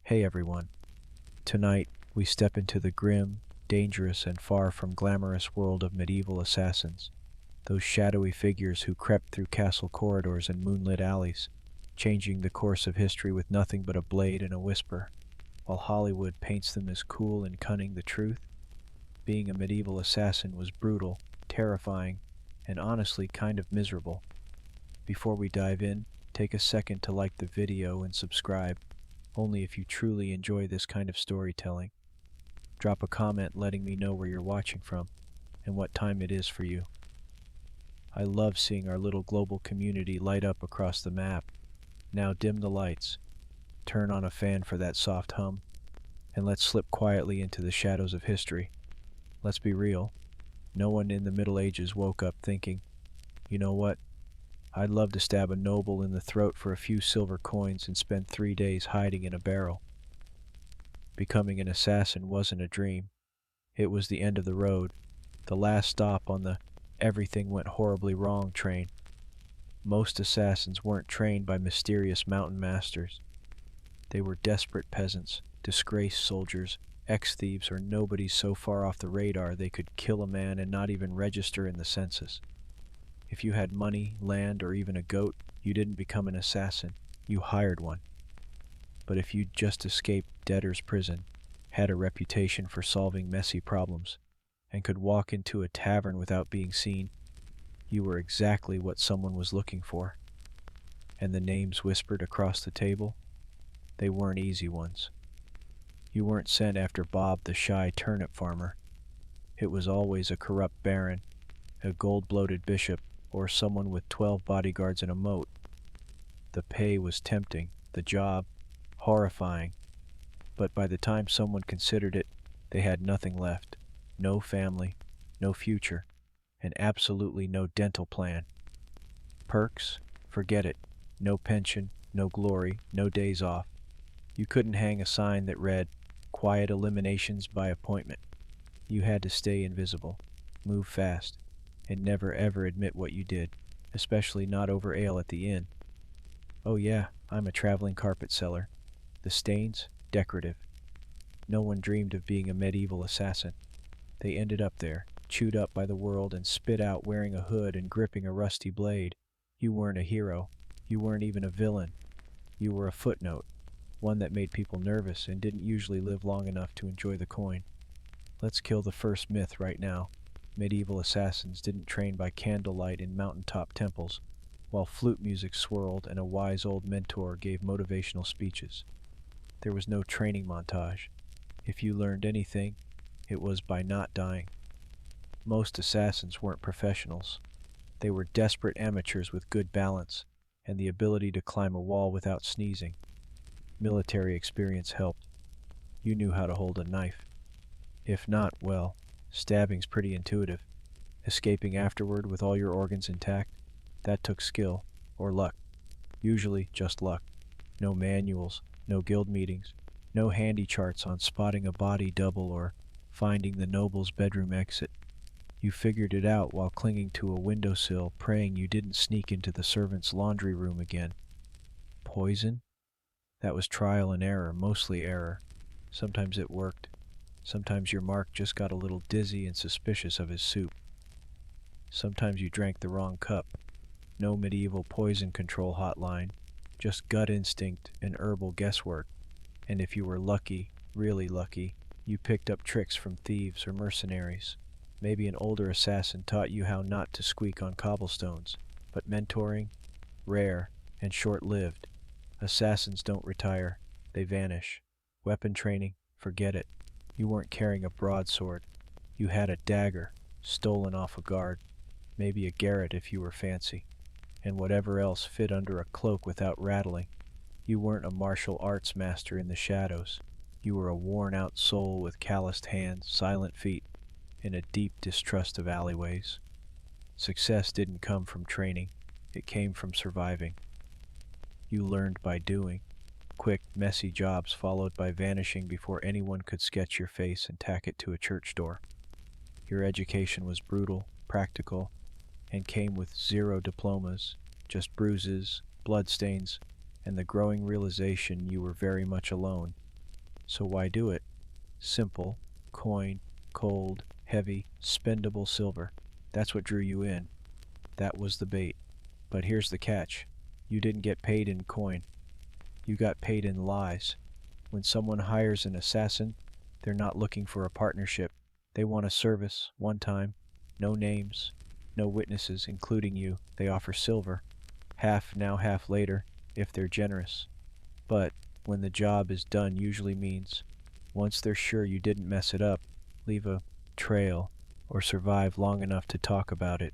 Hey everyone. Tonight, we step into the grim, dangerous, and far from glamorous world of medieval assassins. Those shadowy figures who crept through castle corridors and moonlit alleys, changing the course of history with nothing but a blade and a whisper. While Hollywood paints them as cool and cunning, the truth, being a medieval assassin was brutal, terrifying, and honestly kind of miserable. Before we dive in, take a second to like the video and subscribe, only if you truly enjoy this kind of storytelling. Drop a comment letting me know where you're watching from and what time it is for you. I love seeing our little global community light up across the map. Now dim the lights, turn on a fan for that soft hum, and let's slip quietly into the shadows of history. Let's be real, no one in the Middle Ages woke up thinking, you know what, I'd love to stab a noble in the throat for a few silver coins and spend 3 days hiding in a barrel. Becoming an assassin wasn't a dream. It was the end of the road, the last stop on the everything went horribly wrong train. Most assassins weren't trained by mysterious mountain masters. They were desperate peasants, disgraced soldiers, ex-thieves, or nobodies so far off the radar they could kill a man and not even register in the census. If you had money, land, or even a goat, you didn't become an assassin, you hired one. But if you'd just escaped debtor's prison, had a reputation for solving messy problems, and could walk into a tavern without being seen, you were exactly what someone was looking for. And the names whispered across the table? They weren't easy ones. You weren't sent after Bob the shy turnip farmer. It was always a corrupt baron, a gold-bloated bishop, or someone with 12 bodyguards and a moat. The pay was tempting, the job horrifying, but by the time someone considered it, they had nothing left. No family, no future, and absolutely no dental plan. Perks? Forget it. No pension, no glory, no days off. You couldn't hang a sign that read, "Quiet eliminations by appointment." You had to stay invisible, move fast, and never ever admit what you did, especially not over ale at the inn. Oh yeah, I'm a traveling carpet seller. The stains? Decorative. No one dreamed of being a medieval assassin. They ended up there, chewed up by the world and spit out wearing a hood and gripping a rusty blade. You weren't a hero. You weren't even a villain. You were a footnote, one that made people nervous and didn't usually live long enough to enjoy the coin. Let's kill the first myth right now. Medieval assassins didn't train by candlelight in mountaintop temples, while flute music swirled and a wise old mentor gave motivational speeches. There was no training montage. If you learned anything, it was by not dying. Most assassins weren't professionals. They were desperate amateurs with good balance and the ability to climb a wall without sneezing. Military experience helped. You knew how to hold a knife. If not, well, stabbing's pretty intuitive. Escaping afterward with all your organs intact, that took skill, or luck. Usually just luck. No manuals, no guild meetings, no handy charts on spotting a body double or finding the noble's bedroom exit. You figured it out while clinging to a windowsill, praying you didn't sneak into the servant's laundry room again. Poison? That was trial and error, mostly error. Sometimes it worked. Sometimes your mark just got a little dizzy and suspicious of his soup. Sometimes you drank the wrong cup. No medieval poison control hotline, just gut instinct and herbal guesswork. And if you were lucky, really lucky, you picked up tricks from thieves or mercenaries. Maybe an older assassin taught you how not to squeak on cobblestones. But mentoring? Rare and short-lived. Assassins don't retire, they vanish. Weapon training? Forget it. You weren't carrying a broadsword. You had a dagger, stolen off a guard. Maybe a garrote if you were fancy. And whatever else fit under a cloak without rattling. You weren't a martial arts master in the shadows. You were a worn-out soul with calloused hands, silent feet, and a deep distrust of alleyways. Success didn't come from training. It came from surviving. You learned by doing. Quick, messy jobs followed by vanishing before anyone could sketch your face and tack it to a church door. Your education was brutal, practical, and came with 0 diplomas, just bruises, bloodstains, and the growing realization you were very much alone, So why do it? Simple, coin, cold, heavy, spendable silver. That's what drew you in. That was the bait. But here's the catch. You didn't get paid in coin. You got paid in lies. When someone hires an assassin, they're not looking for a partnership. They want a service, one time. No names, no witnesses, including you. They offer silver. Half now, half later, if they're generous. But when the job is done usually means, once they're sure you didn't mess it up, leave a trail, or survive long enough to talk about it.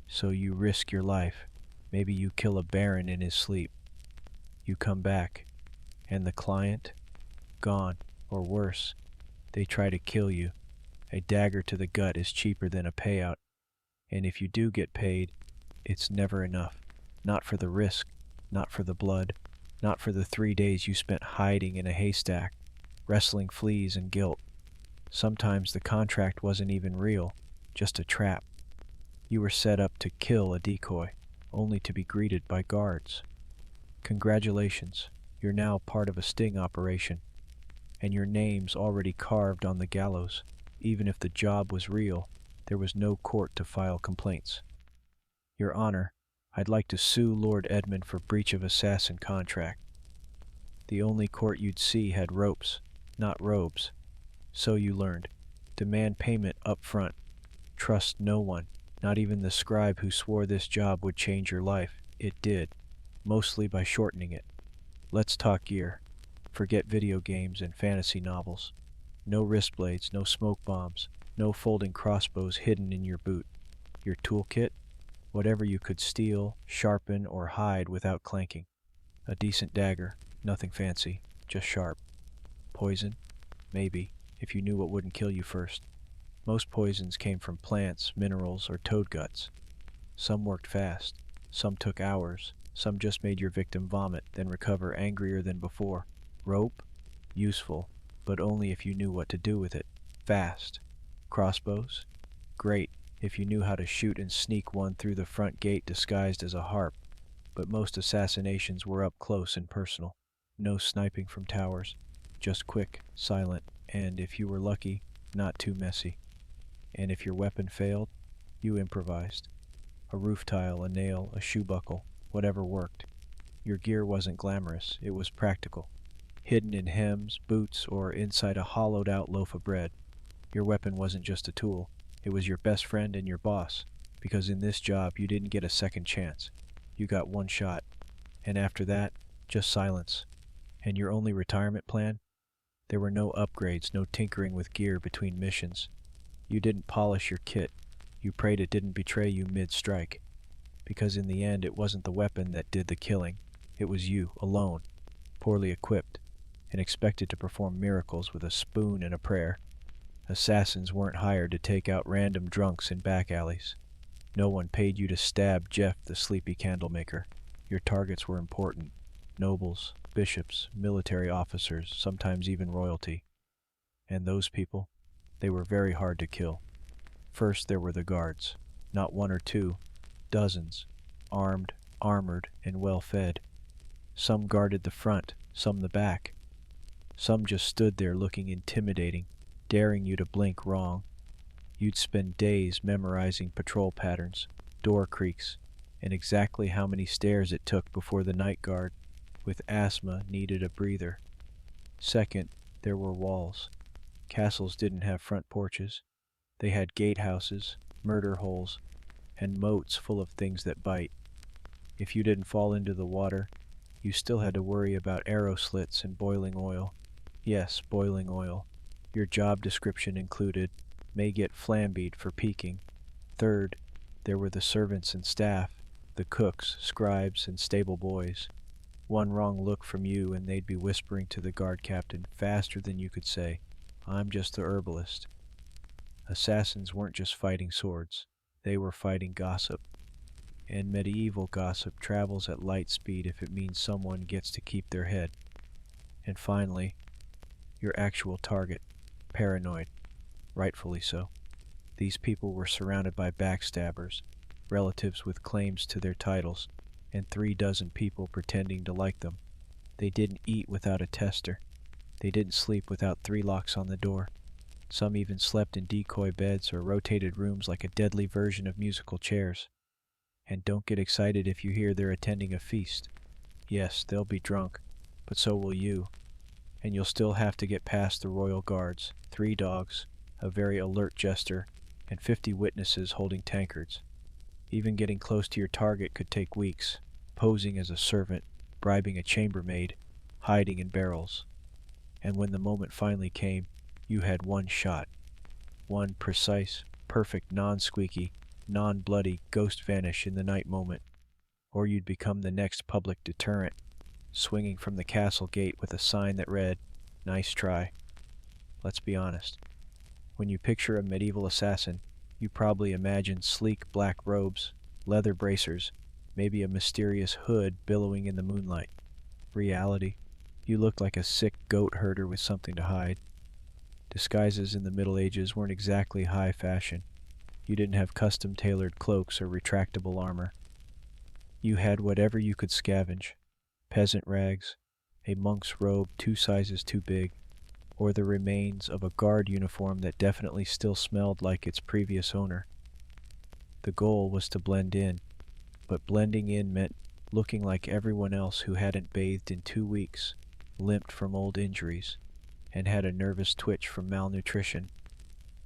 So you risk your life. Maybe you kill a baron in his sleep. You come back, and the client? Gone, or worse, they try to kill you. A dagger to the gut is cheaper than a payout, and if you do get paid, it's never enough. Not for the risk, not for the blood, not for the 3 days you spent hiding in a haystack, wrestling fleas and guilt. Sometimes the contract wasn't even real, just a trap. You were set up to kill a decoy, only to be greeted by guards. Congratulations, you're now part of a sting operation, and your name's already carved on the gallows. Even if the job was real, there was no court to file complaints. Your Honor, I'd like to sue Lord Edmund for breach of assassin contract. The only court you'd see had ropes, not robes. So you learned. Demand payment up front. Trust no one, not even the scribe who swore this job would change your life. It did, mostly by shortening it. Let's talk gear. Forget video games and fantasy novels. No wrist blades, no smoke bombs, no folding crossbows hidden in your boot. Your toolkit? Whatever you could steal, sharpen, or hide without clanking. A decent dagger, nothing fancy, just sharp. Poison? Maybe, if you knew what wouldn't kill you first. Most poisons came from plants, minerals, or toad guts. Some worked fast, some took hours, some just made your victim vomit, then recover angrier than before. Rope? Useful, but only if you knew what to do with it. Fast. Crossbows? Great, if you knew how to shoot and sneak one through the front gate disguised as a harp. But most assassinations were up close and personal. No sniping from towers. Just quick, silent, and if you were lucky, not too messy. And if your weapon failed, you improvised. A roof tile, a nail, a shoe buckle, whatever worked. Your gear wasn't glamorous, it was practical. Hidden in hems, boots, or inside a hollowed-out loaf of bread. Your weapon wasn't just a tool, it was your best friend and your boss, because in this job you didn't get a second chance. You got one shot, and after that, just silence. And your only retirement plan? There were no upgrades, no tinkering with gear between missions. You didn't polish your kit. You prayed it didn't betray you mid-strike. Because in the end it wasn't the weapon that did the killing. It was you, alone, poorly equipped, and expected to perform miracles with a spoon and a prayer. Assassins weren't hired to take out random drunks in back alleys. No one paid you to stab Jeff the sleepy candlemaker. Your targets were important. Nobles, bishops, military officers, sometimes even royalty. And those people, they were very hard to kill. First there were the guards. Not one or two, dozens. Armed, armored, and well-fed. Some guarded the front, some the back. Some just stood there looking intimidating, daring you to blink wrong. You'd spend days memorizing patrol patterns, door creaks, and exactly how many stairs it took before the night guard, with asthma, needed a breather. Second, there were walls. Castles didn't have front porches. They had gatehouses, murder holes, and moats full of things that bite. If you didn't fall into the water, you still had to worry about arrow slits and boiling oil. Yes, boiling oil. Your job description included, may get flambeed for peeking. Third, there were the servants and staff, the cooks, scribes, and stable boys. One wrong look from you and they'd be whispering to the guard captain faster than you could say, "I'm just the herbalist." Assassins weren't just fighting swords. They were fighting gossip. And medieval gossip travels at light speed if it means someone gets to keep their head. And finally, your actual target, paranoid. Rightfully so. These people were surrounded by backstabbers, relatives with claims to their titles, and 36 people pretending to like them. They didn't eat without a tester. They didn't sleep without 3 locks on the door. Some even slept in decoy beds or rotated rooms like a deadly version of musical chairs. And don't get excited if you hear they're attending a feast. Yes, they'll be drunk, but so will you. And you'll still have to get past the royal guards, 3 dogs, a very alert jester, and 50 witnesses holding tankards. Even getting close to your target could take weeks, posing as a servant, bribing a chambermaid, hiding in barrels. And when the moment finally came, you had one shot. One precise, perfect, non-squeaky, non-bloody ghost vanish in the night moment. Or you'd become the next public deterrent, swinging from the castle gate with a sign that read, "Nice try." Let's be honest. When you picture a medieval assassin, you probably imagine sleek black robes, leather bracers, maybe a mysterious hood billowing in the moonlight. Reality, you looked like a sick goat herder with something to hide. Disguises in the Middle Ages weren't exactly high fashion. You didn't have custom-tailored cloaks or retractable armor. You had whatever you could scavenge: peasant rags, a monk's robe 2 sizes too big, or the remains of a guard uniform that definitely still smelled like its previous owner. The goal was to blend in, but blending in meant looking like everyone else who hadn't bathed in 2 weeks, limped from old injuries, and had a nervous twitch from malnutrition.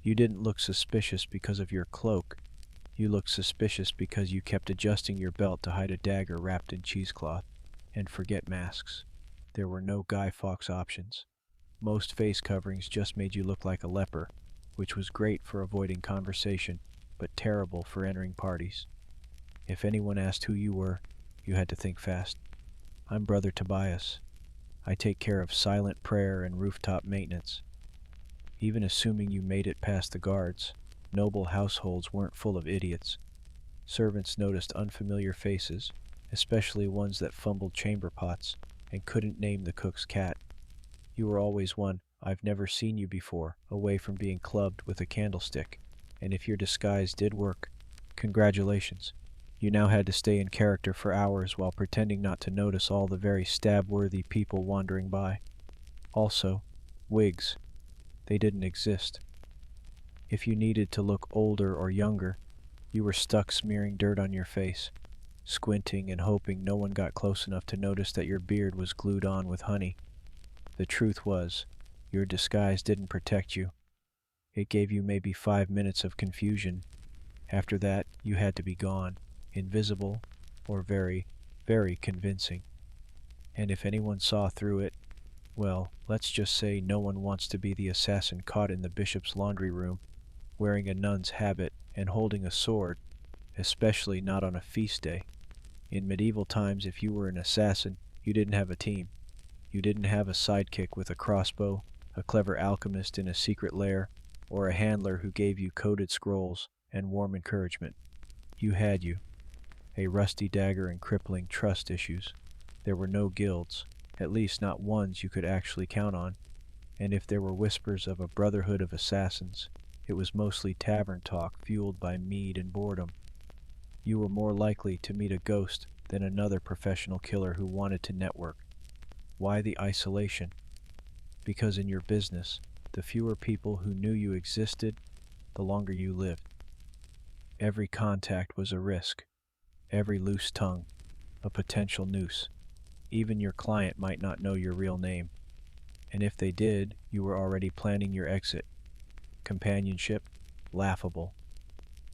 You didn't look suspicious because of your cloak. You looked suspicious because you kept adjusting your belt to hide a dagger wrapped in cheesecloth. And forget masks. There were no Guy Fawkes options. Most face coverings just made you look like a leper, which was great for avoiding conversation, but terrible for entering parties. If anyone asked who you were, you had to think fast. I'm Brother Tobias. I take care of silent prayer and rooftop maintenance. Even assuming you made it past the guards, noble households weren't full of idiots. Servants noticed unfamiliar faces, especially ones that fumbled chamber pots and couldn't name the cook's cat. You were always one "I've never seen you before" away from being clubbed with a candlestick, and if your disguise did work, congratulations. You now had to stay in character for hours while pretending not to notice all the very stab-worthy people wandering by. Also, wigs. They didn't exist. If you needed to look older or younger, you were stuck smearing dirt on your face, squinting and hoping no one got close enough to notice that your beard was glued on with honey. The truth was, your disguise didn't protect you. It gave you maybe 5 minutes of confusion. After that, you had to be gone, invisible, or very, very convincing. And if anyone saw through it, well, let's just say no one wants to be the assassin caught in the bishop's laundry room, wearing a nun's habit and holding a sword, especially not on a feast day. In medieval times, if you were an assassin, you didn't have a team. You didn't have a sidekick with a crossbow, a clever alchemist in a secret lair, or a handler who gave you coded scrolls and warm encouragement. You had you. A rusty dagger and crippling trust issues. There were no guilds, at least not ones you could actually count on, and if there were whispers of a brotherhood of assassins, it was mostly tavern talk fueled by mead and boredom. You were more likely to meet a ghost than another professional killer who wanted to network. Why the isolation? Because in your business, the fewer people who knew you existed, the longer you lived. Every contact was a risk. Every loose tongue, a potential noose. Even your client might not know your real name. And if they did, you were already planning your exit. Companionship? Laughable.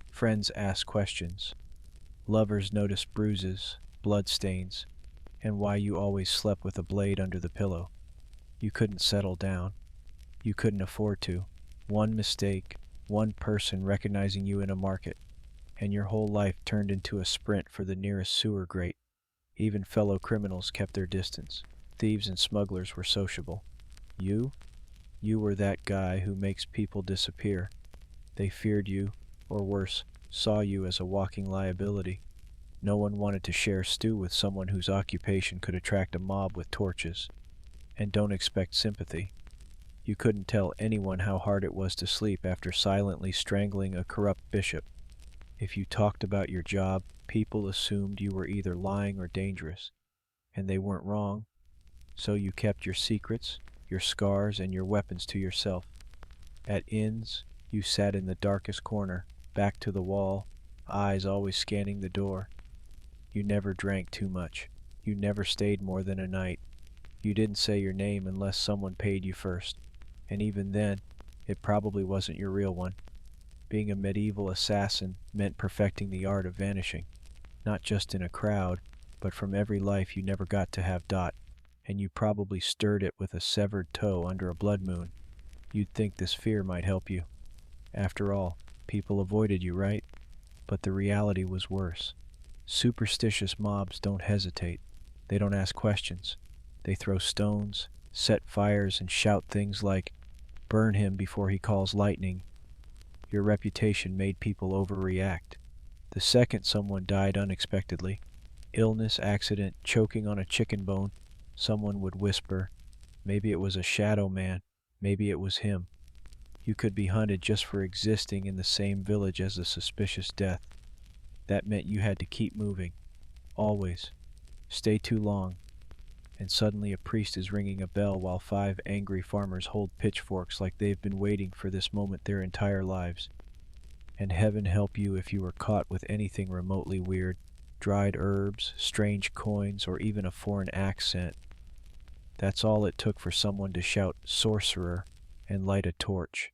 Friends asked questions. Lovers noticed bruises, bloodstains, and why you always slept with a blade under the pillow. You couldn't settle down. You couldn't afford to. One mistake, one person recognizing you in a market, and your whole life turned into a sprint for the nearest sewer grate. Even fellow criminals kept their distance. Thieves and smugglers were sociable. You? You were that guy who makes people disappear. They feared you, or worse, saw you as a walking liability. No one wanted to share stew with someone whose occupation could attract a mob with torches. And don't expect sympathy. You couldn't tell anyone how hard it was to sleep after silently strangling a corrupt bishop. If you talked about your job, people assumed you were either lying or dangerous. And they weren't wrong. So you kept your secrets, your scars, and your weapons to yourself. At inns, you sat in the darkest corner, back to the wall, eyes always scanning the door. You never drank too much. You never stayed more than a night. You didn't say your name unless someone paid you first. And even then, it probably wasn't your real one. Being a medieval assassin meant perfecting the art of vanishing, not just in a crowd, but from every life you never got to have. And you probably stirred it with a severed toe under a blood moon. You'd think this fear might help you. After all, people avoided you, right? But the reality was worse. Superstitious mobs don't hesitate. They don't ask questions. They throw stones, set fires, and shout things like, "Burn him before he calls lightning." Your reputation made people overreact. The second someone died unexpectedly, illness, accident, choking on a chicken bone, someone would whisper, maybe it was a shadow man, maybe it was him. You could be hunted just for existing in the same village as a suspicious death. That meant you had to keep moving. Always. Stay too long. And suddenly a priest is ringing a bell while 5 angry farmers hold pitchforks like they've been waiting for this moment their entire lives. And heaven help you if you were caught with anything remotely weird, dried herbs, strange coins, or even a foreign accent. That's all it took for someone to shout "sorcerer" and light a torch.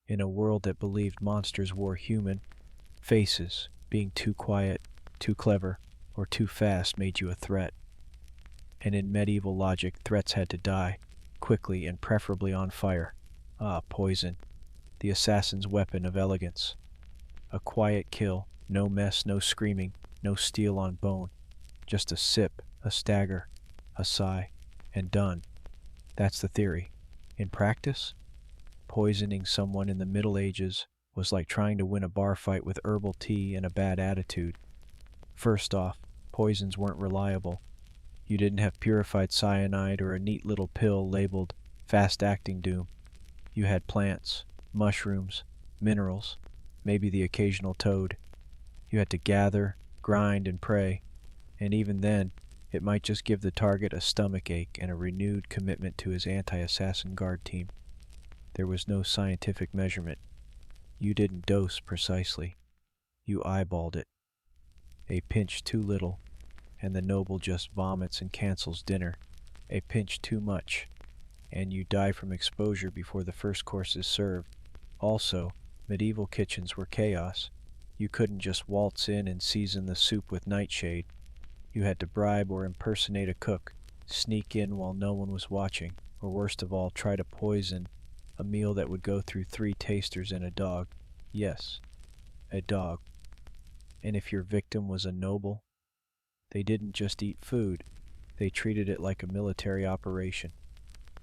In a world that believed monsters wore human faces, being too quiet, too clever, or too fast made you a threat. And in medieval logic, threats had to die, quickly and preferably on fire. Poison, the assassin's weapon of elegance. A quiet kill, no mess, no screaming, no steel on bone. Just a sip, a stagger, a sigh, and done. That's the theory. In practice, poisoning someone in the Middle Ages was like trying to win a bar fight with herbal tea and a bad attitude. First off, poisons weren't reliable. You didn't have purified cyanide or a neat little pill labeled fast-acting doom. You had plants, mushrooms, minerals, maybe the occasional toad. You had to gather, grind, and pray, and even then, it might just give the target a stomach ache and a renewed commitment to his anti-assassin guard team. There was no scientific measurement. You didn't dose precisely. You eyeballed it. A pinch too little, and the noble just vomits and cancels dinner. A pinch too much, and you die from exposure before the first course is served. Also, medieval kitchens were chaos. You couldn't just waltz in and season the soup with nightshade. You had to bribe or impersonate a cook, sneak in while no one was watching, or worst of all, try to poison a meal that would go through 3 tasters and a dog. Yes, a dog. And if your victim was a noble, they didn't just eat food, they treated it like a military operation.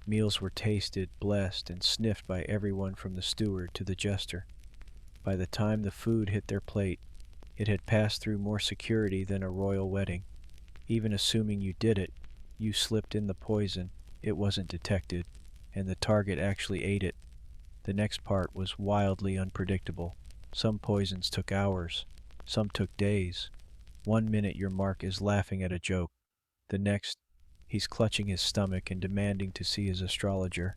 Meals were tasted, blessed, and sniffed by everyone from the steward to the jester. By the time the food hit their plate, it had passed through more security than a royal wedding. Even assuming you did it, you slipped in the poison, it wasn't detected, and the target actually ate it. The next part was wildly unpredictable. Some poisons took hours, some took days. One minute your mark is laughing at a joke. The next, he's clutching his stomach and demanding to see his astrologer.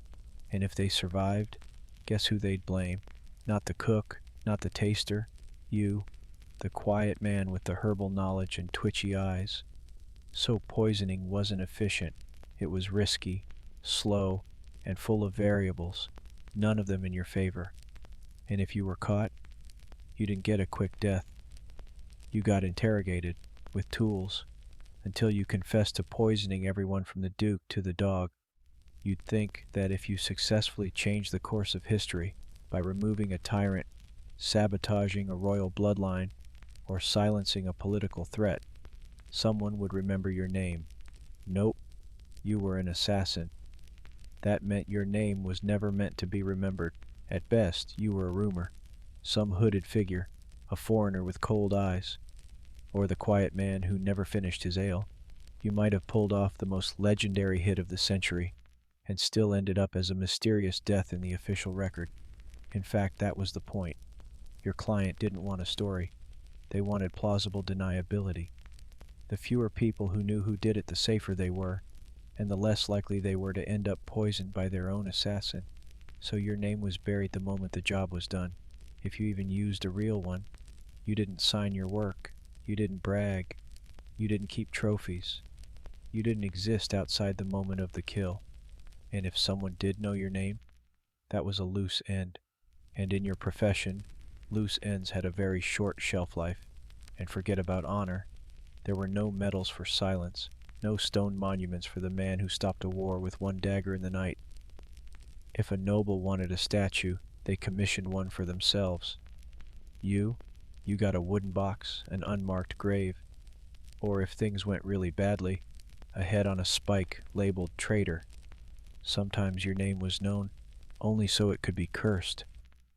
And if they survived, guess who they'd blame? Not the cook, not the taster. You, the quiet man with the herbal knowledge and twitchy eyes. So poisoning wasn't efficient. It was risky, slow, and full of variables, none of them in your favor. And if you were caught, you didn't get a quick death. You got interrogated, with tools, until you confessed to poisoning everyone from the Duke to the dog. You'd think that if you successfully changed the course of history by removing a tyrant, sabotaging a royal bloodline, or silencing a political threat, someone would remember your name. Nope, you were an assassin. That meant your name was never meant to be remembered. At best, you were a rumor, some hooded figure, a foreigner with cold eyes, or the quiet man who never finished his ale. You might have pulled off the most legendary hit of the century, and still ended up as a mysterious death in the official record. In fact, that was the point. Your client didn't want a story. They wanted plausible deniability. The fewer people who knew who did it, the safer they were. and the less likely they were to end up poisoned by their own assassin. So your name was buried the moment the job was done. If you even used a real one, you didn't sign your work, you didn't brag, you didn't keep trophies, you didn't exist outside the moment of the kill. And if someone did know your name, that was a loose end. And in your profession, loose ends had a very short shelf life. And forget about honor. There were no medals for silence, no stone monuments for the man who stopped a war with one dagger in the night. If a noble wanted a statue, they commissioned one for themselves. You got a wooden box, an unmarked grave, or if things went really badly, a head on a spike labeled traitor. Sometimes your name was known only so it could be cursed.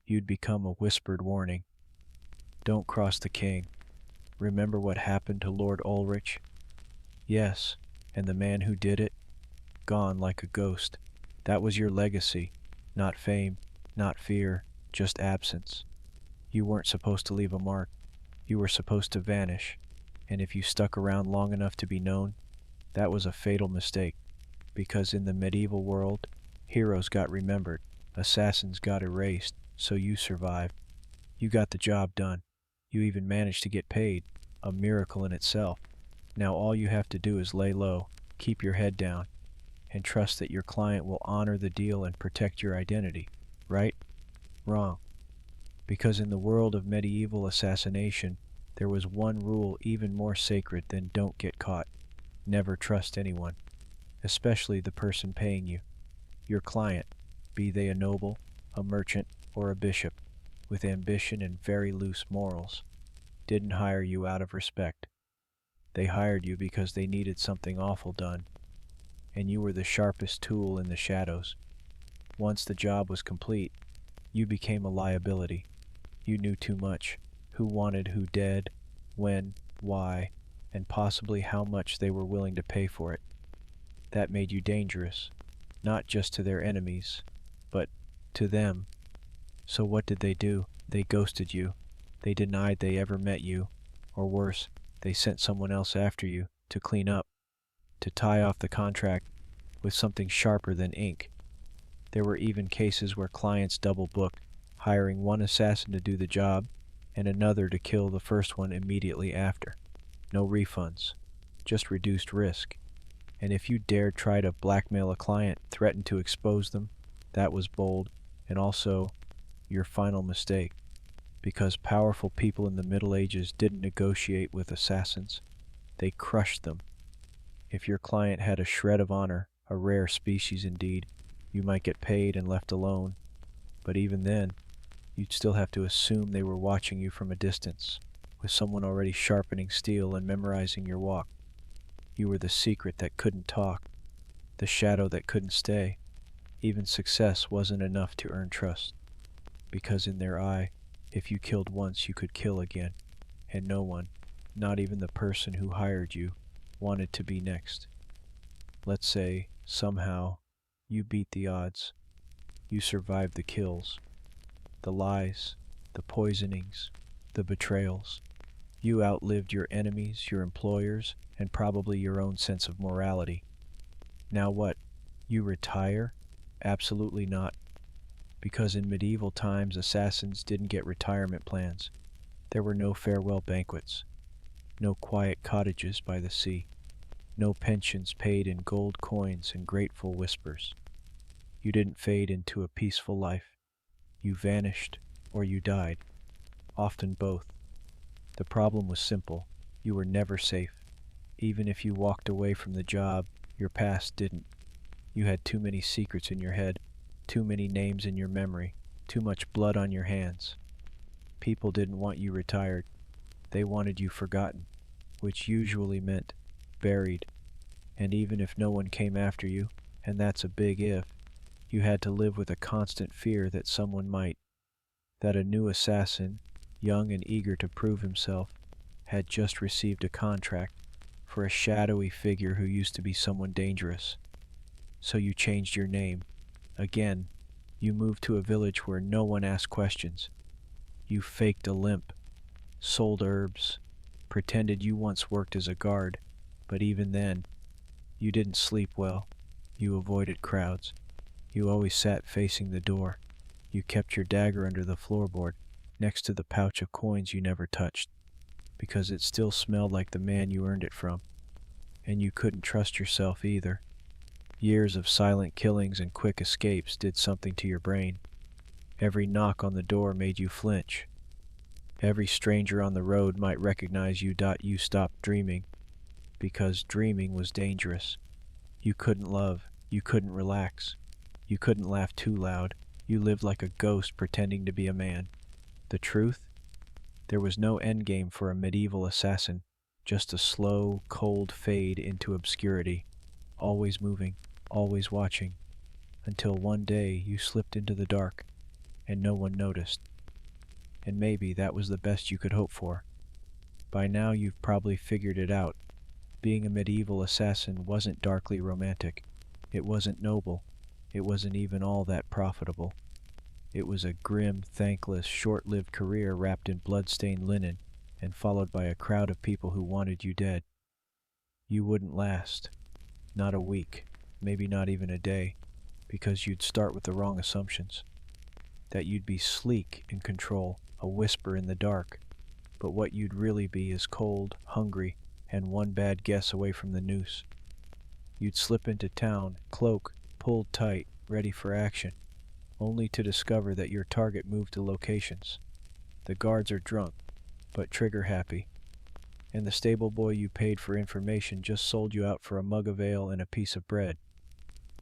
You'd become a whispered warning. Don't cross the king. Remember what happened to Lord Ulrich? Yes, and the man who did it? Gone like a ghost. That was your legacy. Not fame, not fear, just absence. You weren't supposed to leave a mark. You were supposed to vanish. And if you stuck around long enough to be known, that was a fatal mistake. Because in the medieval world, heroes got remembered, assassins got erased, so you survived. You got the job done. You even managed to get paid, a miracle in itself. Now all you have to do is lay low, keep your head down, and trust that your client will honor the deal and protect your identity. Right? Wrong. Because in the world of medieval assassination, there was one rule even more sacred than don't get caught. Never trust anyone, especially the person paying you. Your client, be they a noble, a merchant, or a bishop, with ambition and very loose morals, didn't hire you out of respect. They hired you because they needed something awful done, and you were the sharpest tool in the shadows. Once the job was complete, you became a liability. You knew too much. Who wanted who dead, when, why, and possibly how much they were willing to pay for it. That made you dangerous, not just to their enemies, but to them. So what did they do? They ghosted you. They denied they ever met you. Or worse, they sent someone else after you to clean up, to tie off the contract with something sharper than ink. There were even cases where clients double booked, hiring one assassin to do the job and another to kill the first one immediately after. No refunds, just reduced risk. And if you dared try to blackmail a client, threaten to expose them, that was bold, and also your final mistake. Because powerful people in the Middle Ages didn't negotiate with assassins, they crushed them. If your client had a shred of honor, a rare species indeed, you might get paid and left alone, but even then, you'd still have to assume they were watching you from a distance, with someone already sharpening steel and memorizing your walk. You were the secret that couldn't talk, the shadow that couldn't stay. Even success wasn't enough to earn trust, because in their eye, if you killed once, you could kill again, and no one, not even the person who hired you, wanted to be next. Let's say, somehow, you beat the odds. You survived the kills, the lies, the poisonings, the betrayals. You outlived your enemies, your employers, and probably your own sense of morality. Now what? You retire? Absolutely not. Because in medieval times, assassins didn't get retirement plans. There were no farewell banquets, no quiet cottages by the sea, no pensions paid in gold coins and grateful whispers. You didn't fade into a peaceful life. You vanished or you died, often both. The problem was simple. You were never safe. Even if you walked away from the job, your past didn't. You had too many secrets in your head, too many names in your memory, too much blood on your hands. People didn't want you retired. They wanted you forgotten, which usually meant buried. And even if no one came after you, and that's a big if, you had to live with a constant fear that someone might, that a new assassin, young and eager to prove himself, had just received a contract for a shadowy figure who used to be someone dangerous. So you changed your name. Again, you moved to a village where no one asked questions. You faked a limp, sold herbs, pretended you once worked as a guard, but even then, You didn't sleep well. You avoided crowds. You always sat facing the door. You kept your dagger under the floorboard, next to the pouch of coins you never touched, because it still smelled like the man you earned it from. And you couldn't trust yourself either. Years of silent killings and quick escapes did something to your brain. Every knock on the door made you flinch. Every stranger on the road might recognize you. You stopped dreaming, because dreaming was dangerous. You couldn't love. You couldn't relax. You couldn't laugh too loud. You lived like a ghost pretending to be a man. The truth? There was no endgame for a medieval assassin, just a slow, cold fade into obscurity, always moving, always watching, until one day you slipped into the dark, and no one noticed. And maybe that was the best you could hope for. By now you've probably figured it out. Being a medieval assassin wasn't darkly romantic. It wasn't noble. It wasn't even all that profitable. It was a grim, thankless, short-lived career wrapped in blood-stained linen and followed by a crowd of people who wanted you dead. You wouldn't last. Not a week, maybe not even a day, because you'd start with the wrong assumptions. That you'd be sleek in control, a whisper in the dark, but what you'd really be is cold, hungry, and one bad guess away from the noose. You'd slip into town, cloak pulled tight, ready for action, only to discover that your target moved to locations. The guards are drunk, but trigger happy, and the stable boy you paid for information just sold you out for a mug of ale and a piece of bread.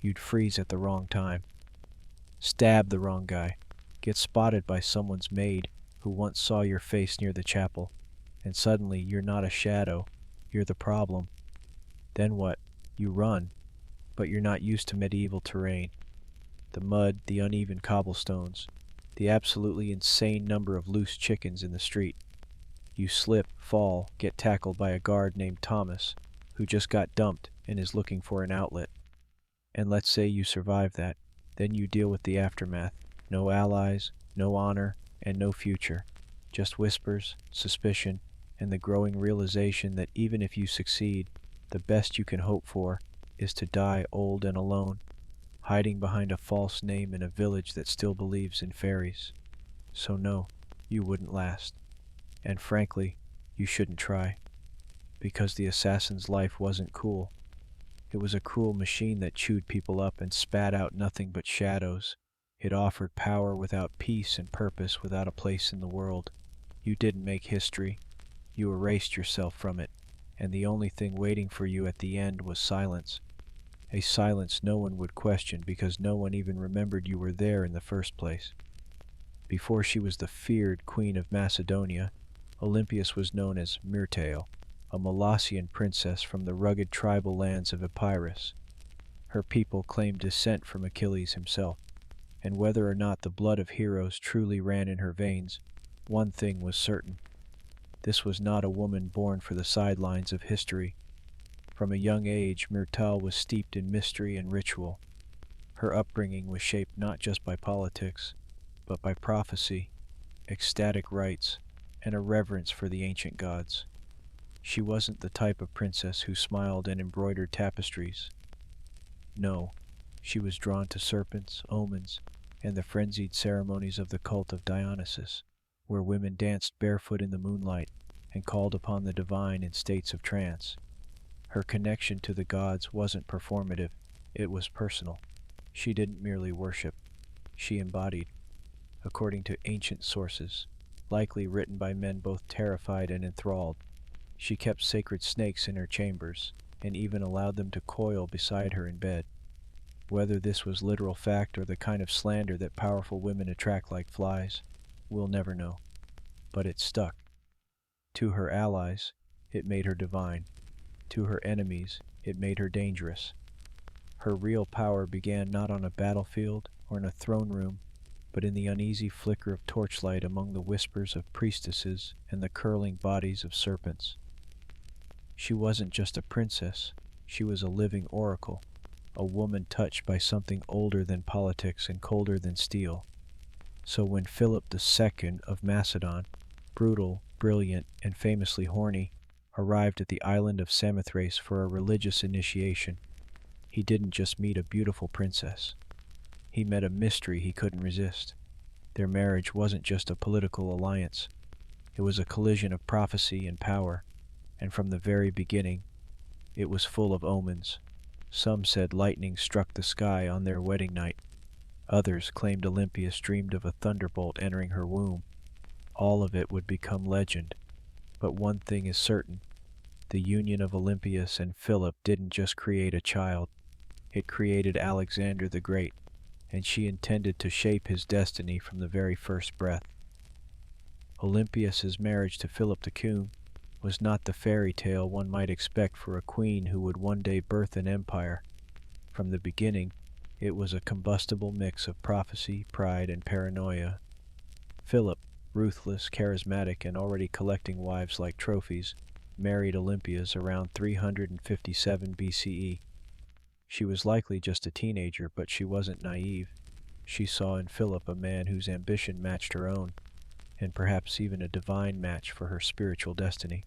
You'd freeze at the wrong time, stab the wrong guy, get spotted by someone's maid who once saw your face near the chapel, and suddenly you're not a shadow, you're the problem. Then what? You run, but you're not used to medieval terrain. The mud, the uneven cobblestones, the absolutely insane number of loose chickens in the street. You slip, fall, get tackled by a guard named Thomas, who just got dumped and is looking for an outlet. And let's say you survive that, then you deal with the aftermath. No allies, no honor, and no future. Just whispers, suspicion, and the growing realization that even if you succeed, the best you can hope for is to die old and alone, hiding behind a false name in a village that still believes in fairies. So no, you wouldn't last. And frankly, you shouldn't try, because the assassin's life wasn't cool. It was a cruel machine that chewed people up and spat out nothing but shadows. It offered power without peace and purpose without a place in the world. You didn't make history. You erased yourself from it, and the only thing waiting for you at the end was silence. A silence no one would question because no one even remembered you were there in the first place. Before she was the feared queen of Macedonia, Olympias was known as Myrtale, a Molossian princess from the rugged tribal lands of Epirus. Her people claimed descent from Achilles himself, and whether or not the blood of heroes truly ran in her veins, one thing was certain. This was not a woman born for the sidelines of history. From a young age, Myrtale was steeped in mystery and ritual. Her upbringing was shaped not just by politics, but by prophecy, ecstatic rites, and a reverence for the ancient gods. She wasn't the type of princess who smiled and embroidered tapestries. No, she was drawn to serpents, omens, and the frenzied ceremonies of the cult of Dionysus, where women danced barefoot in the moonlight and called upon the divine in states of trance. Her connection to the gods wasn't performative, it was personal. She didn't merely worship, she embodied, according to ancient sources, likely written by men both terrified and enthralled. She kept sacred snakes in her chambers, and even allowed them to coil beside her in bed. Whether this was literal fact or the kind of slander that powerful women attract like flies, we'll never know. But it stuck. To her allies, it made her divine. To her enemies, it made her dangerous. Her real power began not on a battlefield or in a throne room, but in the uneasy flicker of torchlight among the whispers of priestesses and the curling bodies of serpents. She wasn't just a princess, she was a living oracle, a woman touched by something older than politics and colder than steel. So when Philip II of Macedon, brutal, brilliant, and famously horny, arrived at the island of Samothrace for a religious initiation. He didn't just meet a beautiful princess. He met a mystery he couldn't resist. Their marriage wasn't just a political alliance. It was a collision of prophecy and power, and from the very beginning, it was full of omens. Some said lightning struck the sky on their wedding night. Others claimed Olympias dreamed of a thunderbolt entering her womb. All of it would become legend. But one thing is certain. The union of Olympias and Philip didn't just create a child. It created Alexander the Great, and she intended to shape his destiny from the very first breath. Olympias's marriage to Philip the Coon was not the fairy tale one might expect for a queen who would one day birth an empire. From the beginning, it was a combustible mix of prophecy, pride, and paranoia. Philip, ruthless, charismatic, and already collecting wives like trophies, married Olympias around 357 BCE. She was likely just a teenager, but she wasn't naive. She saw in Philip a man whose ambition matched her own, and perhaps even a divine match for her spiritual destiny.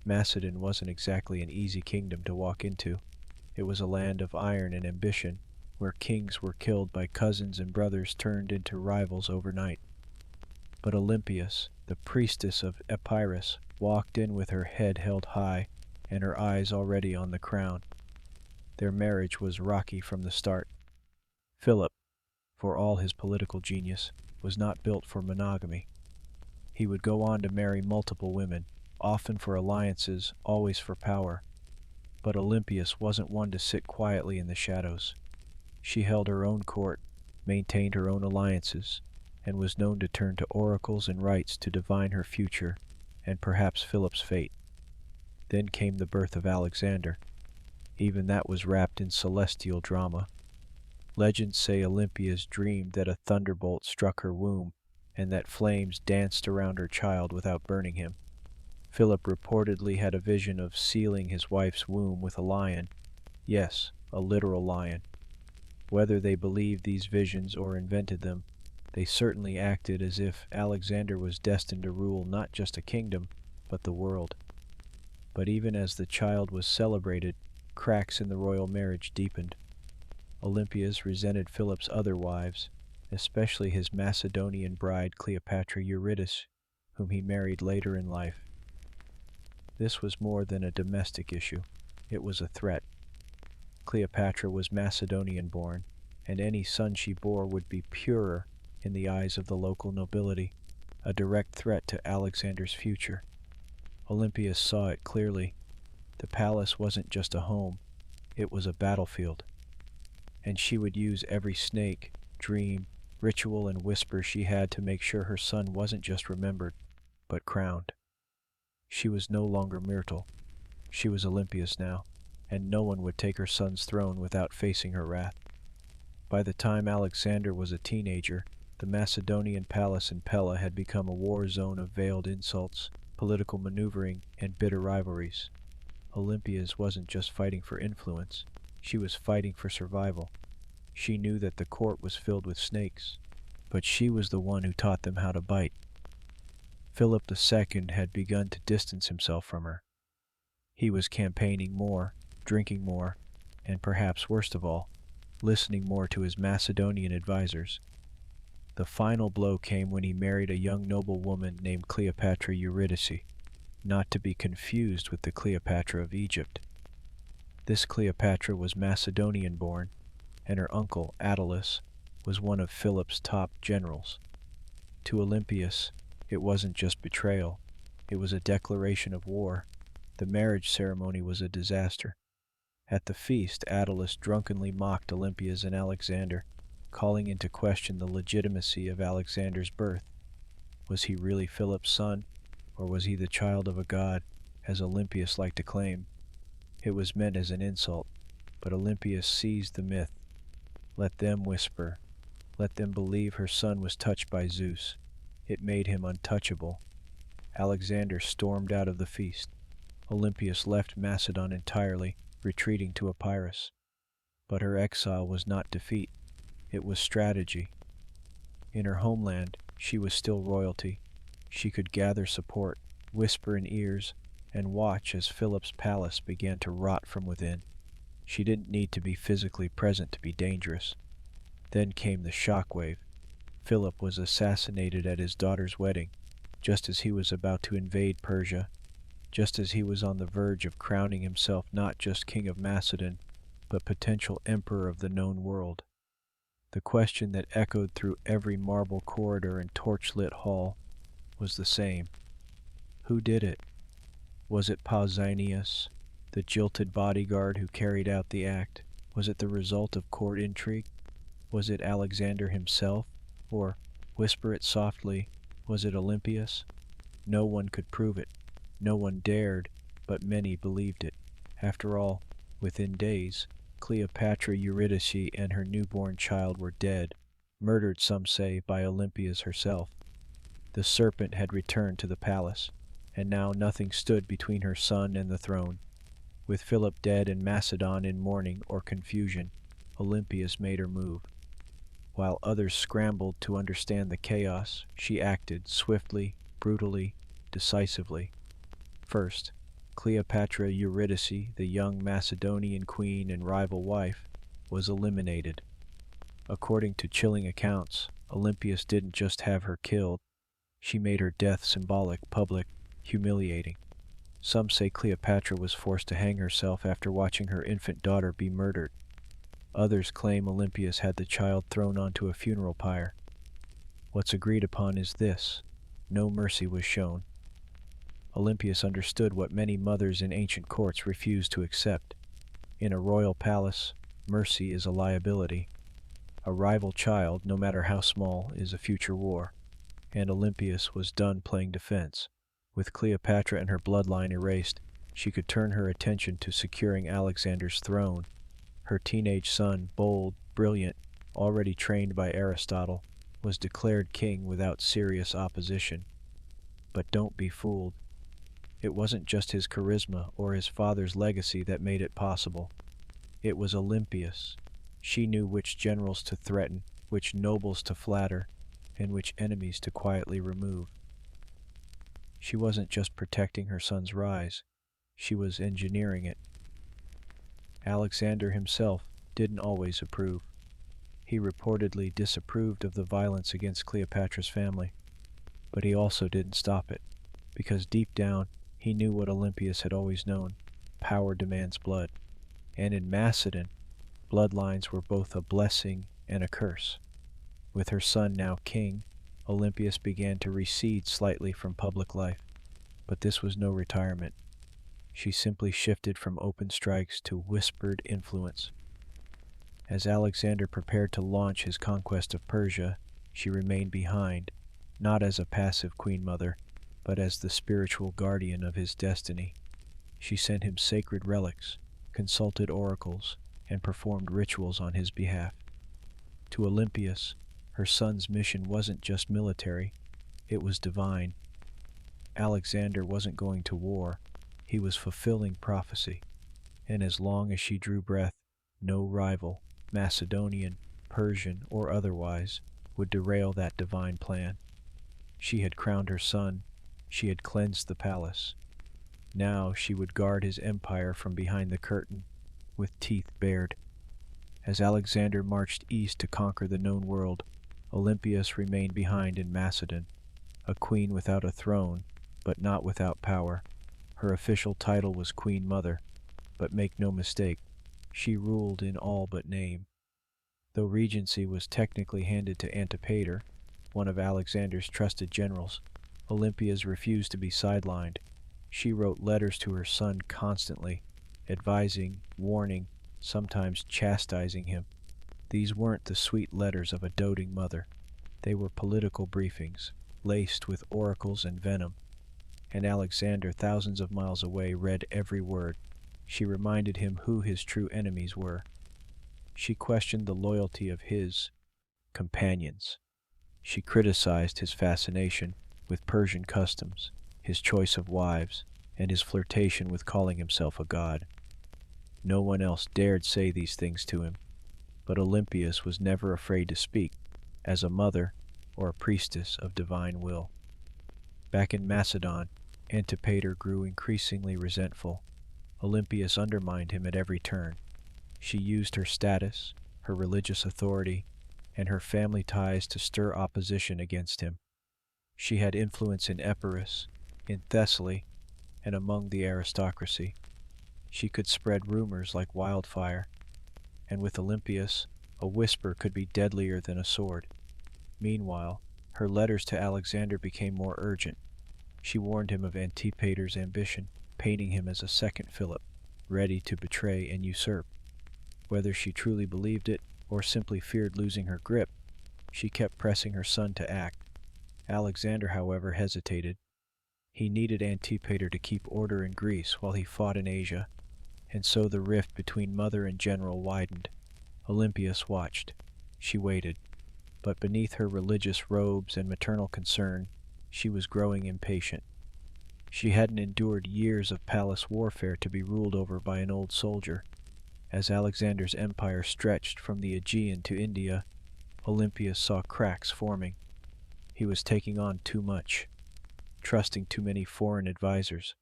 Macedon wasn't exactly an easy kingdom to walk into. It was a land of iron and ambition, where kings were killed by cousins and brothers turned into rivals overnight. But Olympias, the priestess of Epirus, walked in with her head held high and her eyes already on the crown. Their marriage was rocky from the start. Philip, for all his political genius, was not built for monogamy. He would go on to marry multiple women, often for alliances, always for power. But Olympias wasn't one to sit quietly in the shadows. She held her own court, maintained her own alliances, and was known to turn to oracles and rites to divine her future, and perhaps Philip's fate. Then came the birth of Alexander. Even that was wrapped in celestial drama. Legends say Olympias dreamed that a thunderbolt struck her womb, and that flames danced around her child without burning him. Philip reportedly had a vision of sealing his wife's womb with a lion. Yes, a literal lion. Whether they believed these visions or invented them, they certainly acted as if Alexander was destined to rule not just a kingdom, but the world. But even as the child was celebrated, cracks in the royal marriage deepened. Olympias resented Philip's other wives, especially his Macedonian bride Cleopatra Eurydice, whom he married later in life. This was more than a domestic issue. It was a threat. Cleopatra was Macedonian-born, and any son she bore would be purer in the eyes of the local nobility, a direct threat to Alexander's future. Olympias saw it clearly. The palace wasn't just a home, it was a battlefield. And she would use every snake, dream, ritual, and whisper she had to make sure her son wasn't just remembered, but crowned. She was no longer Myrtle. She was Olympias now, and no one would take her son's throne without facing her wrath. By the time Alexander was a teenager, the Macedonian palace in Pella had become a war zone of veiled insults, political maneuvering, and bitter rivalries. Olympias wasn't just fighting for influence, she was fighting for survival. She knew that the court was filled with snakes, but she was the one who taught them how to bite. Philip II had begun to distance himself from her. He was campaigning more, drinking more, and perhaps worst of all, listening more to his Macedonian advisors. The final blow came when he married a young noblewoman named Cleopatra Eurydice, not to be confused with the Cleopatra of Egypt. This Cleopatra was Macedonian-born, and her uncle, Attalus, was one of Philip's top generals. To Olympias, it wasn't just betrayal, it was a declaration of war. The marriage ceremony was a disaster. At the feast, Attalus drunkenly mocked Olympias and Alexander, calling into question the legitimacy of Alexander's birth. Was he really Philip's son, or was he the child of a god, as Olympias liked to claim? It was meant as an insult, but Olympias seized the myth. Let them whisper. Let them believe her son was touched by Zeus. It made him untouchable. Alexander stormed out of the feast. Olympias left Macedon entirely, retreating to Epirus. But her exile was not defeat. It was strategy. In her homeland, she was still royalty. She could gather support, whisper in ears, and watch as Philip's palace began to rot from within. She didn't need to be physically present to be dangerous. Then came the shockwave. Philip was assassinated at his daughter's wedding, just as he was about to invade Persia, just as he was on the verge of crowning himself not just king of Macedon, but potential emperor of the known world. The question that echoed through every marble corridor and torch-lit hall was the same. Who did it? Was it Pausanias, the jilted bodyguard who carried out the act? Was it the result of court intrigue? Was it Alexander himself? Or, whisper it softly, was it Olympias? No one could prove it. No one dared, but many believed it. After all, within days, Cleopatra Eurydice and her newborn child were dead, murdered, some say, by Olympias herself. The serpent had returned to the palace, and now nothing stood between her son and the throne. With Philip dead and Macedon in mourning or confusion, Olympias made her move. While others scrambled to understand the chaos, she acted swiftly, brutally, decisively. First, Cleopatra Eurydice, the young Macedonian queen and rival wife, was eliminated. According to chilling accounts, Olympias didn't just have her killed, she made her death symbolic, public, humiliating. Some say Cleopatra was forced to hang herself after watching her infant daughter be murdered. Others claim Olympias had the child thrown onto a funeral pyre. What's agreed upon is this: no mercy was shown. Olympias understood what many mothers in ancient courts refused to accept. In a royal palace, mercy is a liability. A rival child, no matter how small, is a future war. And Olympias was done playing defense. With Cleopatra and her bloodline erased, she could turn her attention to securing Alexander's throne. Her teenage son, bold, brilliant, already trained by Aristotle, was declared king without serious opposition. But don't be fooled. It wasn't just his charisma or his father's legacy that made it possible. It was Olympias. She knew which generals to threaten, which nobles to flatter, and which enemies to quietly remove. She wasn't just protecting her son's rise, she was engineering it. Alexander himself didn't always approve. He reportedly disapproved of the violence against Cleopatra's family, but he also didn't stop it, because deep down he knew what Olympias had always known: power demands blood. And in Macedon, bloodlines were both a blessing and a curse. With her son now king, Olympias began to recede slightly from public life, but this was no retirement. She simply shifted from open strikes to whispered influence. As Alexander prepared to launch his conquest of Persia, she remained behind, not as a passive queen mother, but as the spiritual guardian of his destiny. She sent him sacred relics, consulted oracles, and performed rituals on his behalf. To Olympias, her son's mission wasn't just military, it was divine. Alexander wasn't going to war, he was fulfilling prophecy. And as long as she drew breath, no rival, Macedonian, Persian, or otherwise, would derail that divine plan. She had crowned her son, she had cleansed the palace. Now she would guard his empire from behind the curtain, with teeth bared. As Alexander marched east to conquer the known world, Olympias remained behind in Macedon, a queen without a throne, but not without power. Her official title was Queen Mother, but make no mistake, she ruled in all but name. Though regency was technically handed to Antipater, one of Alexander's trusted generals, Olympias refused to be sidelined. She wrote letters to her son constantly, advising, warning, sometimes chastising him. These weren't the sweet letters of a doting mother. They were political briefings, laced with oracles and venom. And Alexander, thousands of miles away, read every word. She reminded him who his true enemies were. She questioned the loyalty of his companions. She criticized his fascination with Persian customs, his choice of wives, and his flirtation with calling himself a god. No one else dared say these things to him, but Olympias was never afraid to speak, as a mother or a priestess of divine will. Back in Macedon, Antipater grew increasingly resentful. Olympias undermined him at every turn. She used her status, her religious authority, and her family ties to stir opposition against him. She had influence in Epirus, in Thessaly, and among the aristocracy. She could spread rumors like wildfire, and with Olympias, a whisper could be deadlier than a sword. Meanwhile, her letters to Alexander became more urgent. She warned him of Antipater's ambition, painting him as a second Philip, ready to betray and usurp. Whether she truly believed it or simply feared losing her grip, she kept pressing her son to act. Alexander, however, hesitated. He needed Antipater to keep order in Greece while he fought in Asia, and so the rift between mother and general widened. Olympias watched. She waited. But beneath her religious robes and maternal concern, she was growing impatient. She hadn't endured years of palace warfare to be ruled over by an old soldier. As Alexander's empire stretched from the Aegean to India, Olympias saw cracks forming. He was taking on too much, trusting too many foreign advisors,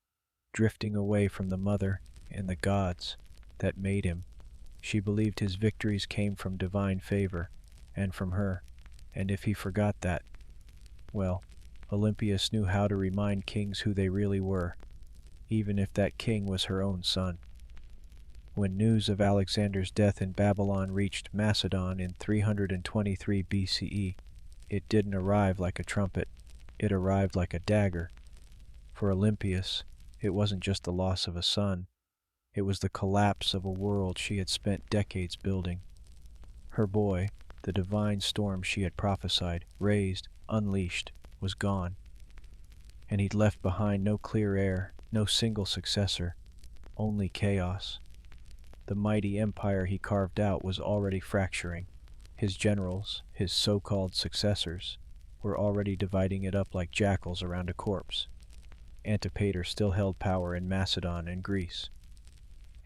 drifting away from the mother and the gods that made him. She believed his victories came from divine favor, and from her, and if he forgot that, well, Olympias knew how to remind kings who they really were, even if that king was her own son. When news of Alexander's death in Babylon reached Macedon in 323 BCE, it didn't arrive like a trumpet, it arrived like a dagger. For Olympias, it wasn't just the loss of a son, it was the collapse of a world she had spent decades building. Her boy, the divine storm she had prophesied, raised, unleashed, was gone. And he'd left behind no clear heir, no single successor, only chaos. The mighty empire he carved out was already fracturing. His generals, his so-called successors, were already dividing it up like jackals around a corpse. Antipater still held power in Macedon and Greece,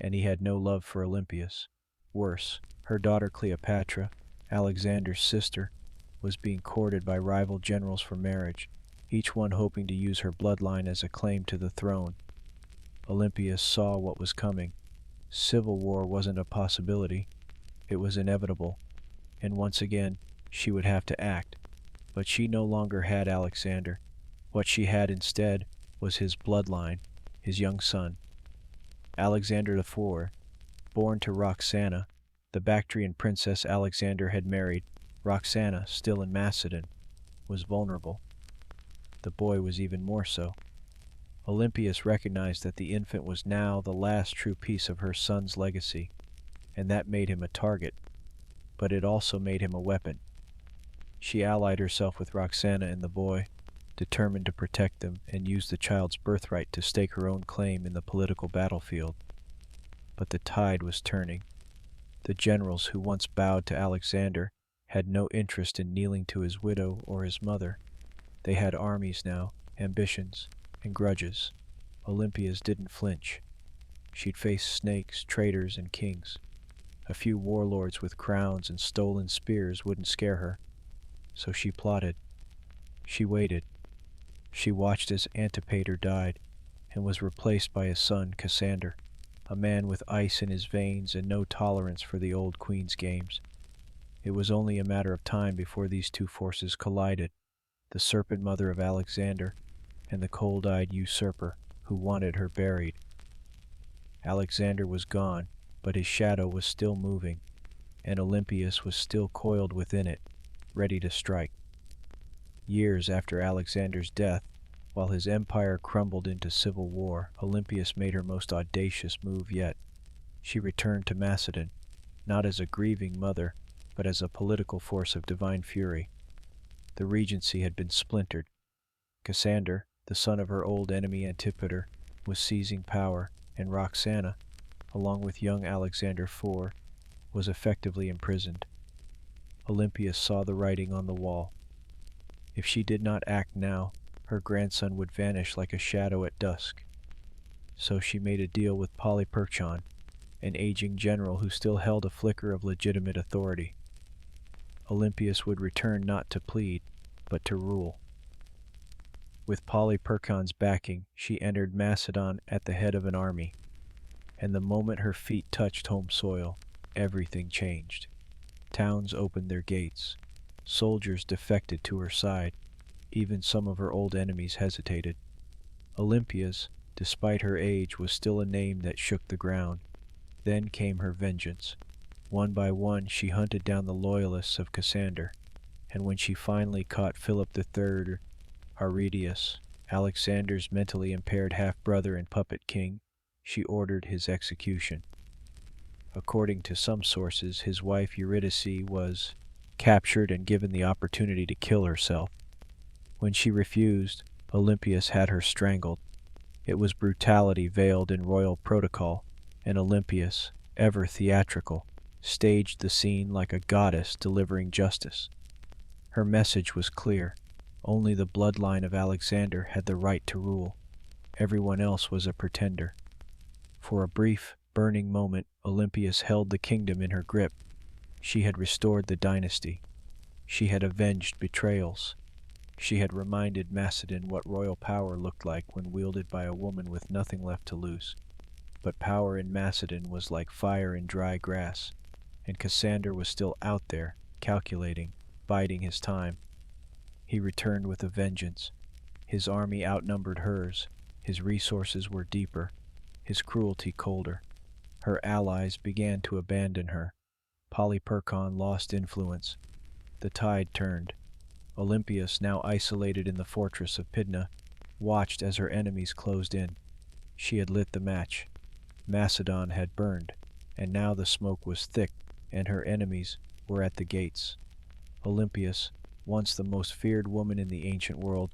and he had no love for Olympias. Worse, her daughter Cleopatra, Alexander's sister, was being courted by rival generals for marriage, each one hoping to use her bloodline as a claim to the throne. Olympias saw what was coming. Civil war wasn't a possibility, it was inevitable, and once again she would have to act. But she no longer had Alexander. What she had instead was his bloodline, his young son. Alexander IV, born to Roxana, the Bactrian princess Alexander had married. Roxana, still in Macedon, was vulnerable. The boy was even more so. Olympias recognized that the infant was now the last true piece of her son's legacy, and that made him a target, but it also made him a weapon. She allied herself with Roxana and the boy, determined to protect them and use the child's birthright to stake her own claim in the political battlefield. But the tide was turning. The generals who once bowed to Alexander had no interest in kneeling to his widow or his mother. They had armies now, ambitions, and grudges. Olympias didn't flinch. She'd face snakes, traitors, and kings. A few warlords with crowns and stolen spears wouldn't scare her. So she plotted. She waited. She watched as Antipater died and was replaced by his son Cassander, a man with ice in his veins and no tolerance for the old queen's games. It was only a matter of time before these two forces collided, the serpent mother of Alexander and the cold-eyed usurper who wanted her buried. Alexander was gone, but his shadow was still moving, and Olympias was still coiled within it, ready to strike. Years after Alexander's death, while his empire crumbled into civil war, Olympias made her most audacious move yet. She returned to Macedon, not as a grieving mother, but as a political force of divine fury. The regency had been splintered. Cassander, the son of her old enemy Antipater, was seizing power, and Roxana, along with young Alexander IV, was effectively imprisoned. Olympias saw the writing on the wall. If she did not act now, her grandson would vanish like a shadow at dusk. So she made a deal with Polyperchon, an aging general who still held a flicker of legitimate authority. Olympias would return not to plead, but to rule. With Polyperchon's backing, she entered Macedon at the head of an army, and the moment her feet touched home soil, everything changed. Towns opened their gates. Soldiers defected to her side. Even some of her old enemies hesitated. Olympias, despite her age, was still a name that shook the ground. Then came her vengeance. One by one she hunted down the loyalists of Cassander, and when she finally caught Philip III Arrhidaeus, Alexander's mentally impaired half-brother and puppet king, she ordered his execution. According to some sources, his wife Eurydice was captured and given the opportunity to kill herself. When she refused, Olympias had her strangled. It was brutality veiled in royal protocol, and Olympias, ever theatrical, staged the scene like a goddess delivering justice. Her message was clear. Only the bloodline of Alexander had the right to rule. Everyone else was a pretender. For a brief, burning moment, Olympias held the kingdom in her grip. She had restored the dynasty. She had avenged betrayals. She had reminded Macedon what royal power looked like when wielded by a woman with nothing left to lose. But power in Macedon was like fire in dry grass, and Cassander was still out there, calculating, biding his time. He returned with a vengeance. His army outnumbered hers. His resources were deeper, his cruelty colder. Her allies began to abandon her. Polyperchon lost influence. The tide turned. Olympias, now isolated in the fortress of Pydna, watched as her enemies closed in. She had lit the match. Macedon had burned, and now the smoke was thick, and her enemies were at the gates. Olympias, once the most feared woman in the ancient world,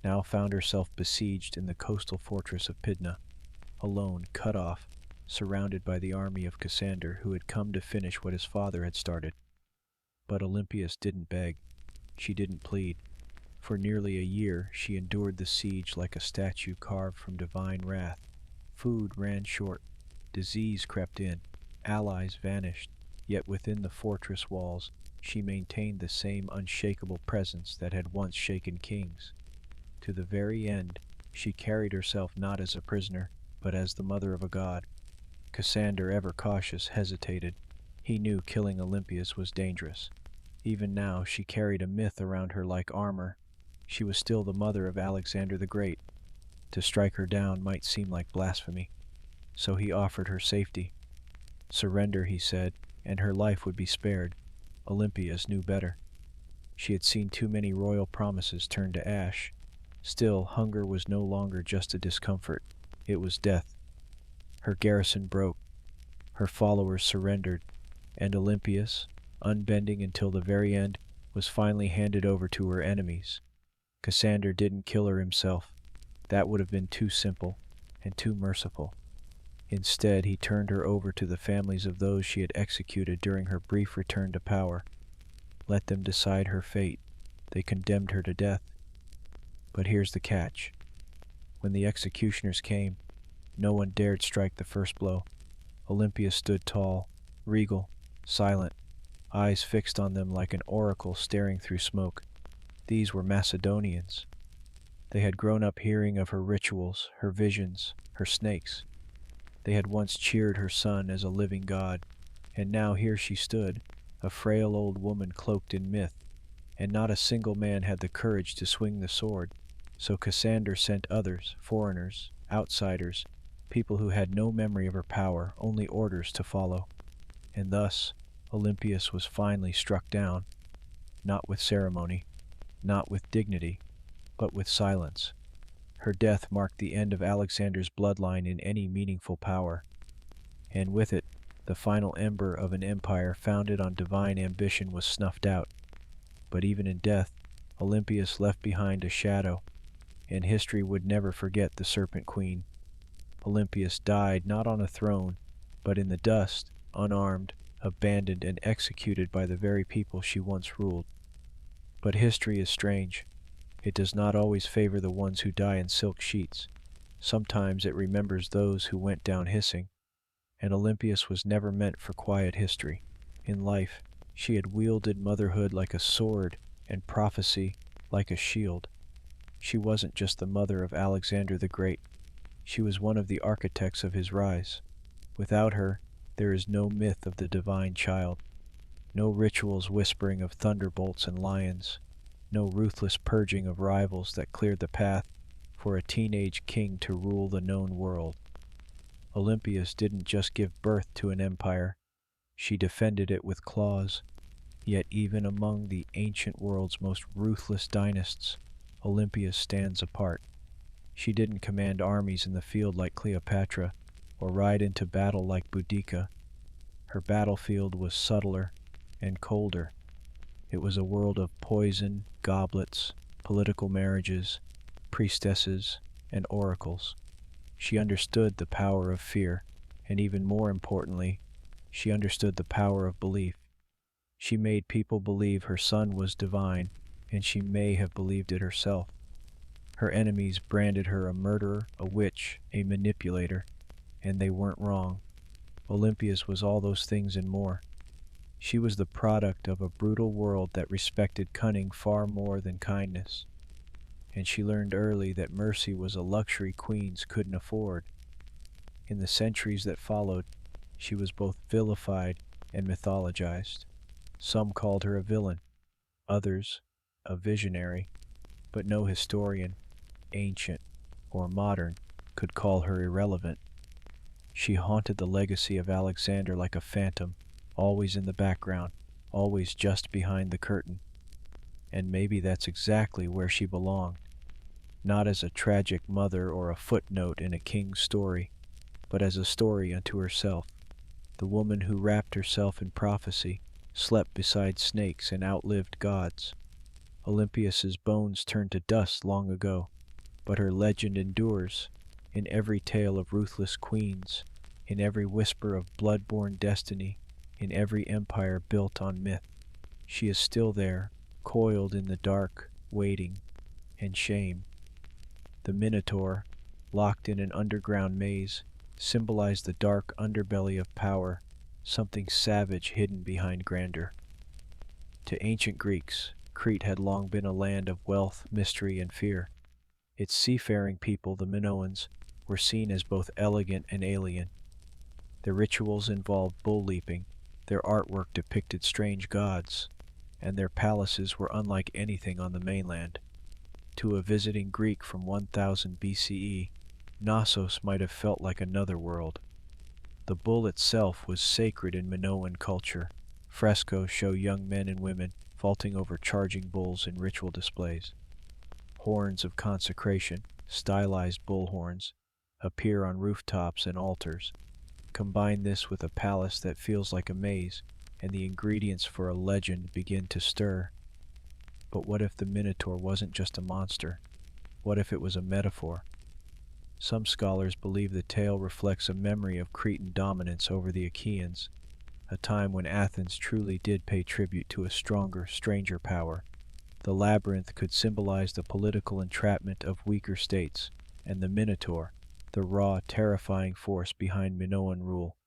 now found herself besieged in the coastal fortress of Pydna, alone, cut off, surrounded by the army of Cassander, who had come to finish what his father had started. But Olympias didn't beg. She didn't plead. For nearly a year she endured the siege like a statue carved from divine wrath. Food ran short. Disease crept in. Allies vanished. Yet within the fortress walls she maintained the same unshakable presence that had once shaken kings. To the very end, she carried herself not as a prisoner, but as the mother of a god. Cassander, ever cautious, hesitated. He knew killing Olympias was dangerous. Even now she carried a myth around her like armor. She was still the mother of Alexander the Great. To strike her down might seem like blasphemy. So he offered her safety. Surrender, he said, and her life would be spared. Olympias knew better. She had seen too many royal promises turn to ash. Still, hunger was no longer just a discomfort. It was death. Her garrison broke. Her followers surrendered, and Olympias, unbending until the very end, was finally handed over to her enemies. Cassander didn't kill her himself. That would have been too simple and too merciful. Instead, he turned her over to the families of those she had executed during her brief return to power. Let them decide her fate. They condemned her to death. But here's the catch. When the executioners came, no one dared strike the first blow. Olympia stood tall, regal, silent, eyes fixed on them like an oracle staring through smoke. These were Macedonians. They had grown up hearing of her rituals, her visions, her snakes. They had once cheered her son as a living god, and now here she stood, a frail old woman cloaked in myth, and not a single man had the courage to swing the sword. So Cassander sent others, foreigners, outsiders, people who had no memory of her power, only orders to follow. And thus, Olympias was finally struck down, not with ceremony, not with dignity, but with silence. Her death marked the end of Alexander's bloodline in any meaningful power, and with it, the final ember of an empire founded on divine ambition was snuffed out. But even in death, Olympias left behind a shadow, and history would never forget the Serpent Queen. Olympias died not on a throne, but in the dust, unarmed, abandoned, and executed by the very people she once ruled. But history is strange. It does not always favor the ones who die in silk sheets. Sometimes it remembers those who went down hissing. And Olympias was never meant for quiet history. In life, she had wielded motherhood like a sword and prophecy like a shield. She wasn't just the mother of Alexander the Great, she was one of the architects of his rise. Without her, there is no myth of the divine child, no rituals whispering of thunderbolts and lions, no ruthless purging of rivals that cleared the path for a teenage king to rule the known world. Olympias didn't just give birth to an empire, she defended it with claws. Yet even among the ancient world's most ruthless dynasts, Olympia stands apart. She didn't command armies in the field like Cleopatra, or ride into battle like Boudica. Her battlefield was subtler and colder. It was a world of poison, goblets, political marriages, priestesses, and oracles. She understood the power of fear, and even more importantly, she understood the power of belief. She made people believe her son was divine, and she may have believed it herself. Her enemies branded her a murderer, a witch, a manipulator, and they weren't wrong. Olympias was all those things and more. She was the product of a brutal world that respected cunning far more than kindness. And she learned early that mercy was a luxury queens couldn't afford. In the centuries that followed, she was both vilified and mythologized. Some called her a villain, others a visionary, but no historian, ancient or modern, could call her irrelevant. She haunted the legacy of Alexander like a phantom, always in the background, always just behind the curtain. And maybe that's exactly where she belonged, not as a tragic mother or a footnote in a king's story, but as a story unto herself, the woman who wrapped herself in prophecy, slept beside snakes, and outlived gods. Olympias's bones turned to dust long ago, but her legend endures in every tale of ruthless queens, in every whisper of blood-borne destiny, in every empire built on myth. She is still there, coiled in the dark, waiting, and shame. The Minotaur, locked in an underground maze, symbolized the dark underbelly of power, something savage hidden behind grandeur. To ancient Greeks, Crete had long been a land of wealth, mystery, and fear. Its seafaring people, the Minoans, were seen as both elegant and alien. Their rituals involved bull leaping, their artwork depicted strange gods, and their palaces were unlike anything on the mainland. To a visiting Greek from 1000 BCE, Knossos might have felt like another world. The bull itself was sacred in Minoan culture. Frescoes show young men and women vaulting over charging bulls in ritual displays. Horns of consecration, stylized bull horns, appear on rooftops and altars. Combine this with a palace that feels like a maze, and the ingredients for a legend begin to stir. But what if the Minotaur wasn't just a monster? What if it was a metaphor? Some scholars believe the tale reflects a memory of Cretan dominance over the Achaeans, a time when Athens truly did pay tribute to a stronger, stranger power. The labyrinth could symbolize the political entrapment of weaker states, and the Minotaur, the raw, terrifying force behind Minoan rule.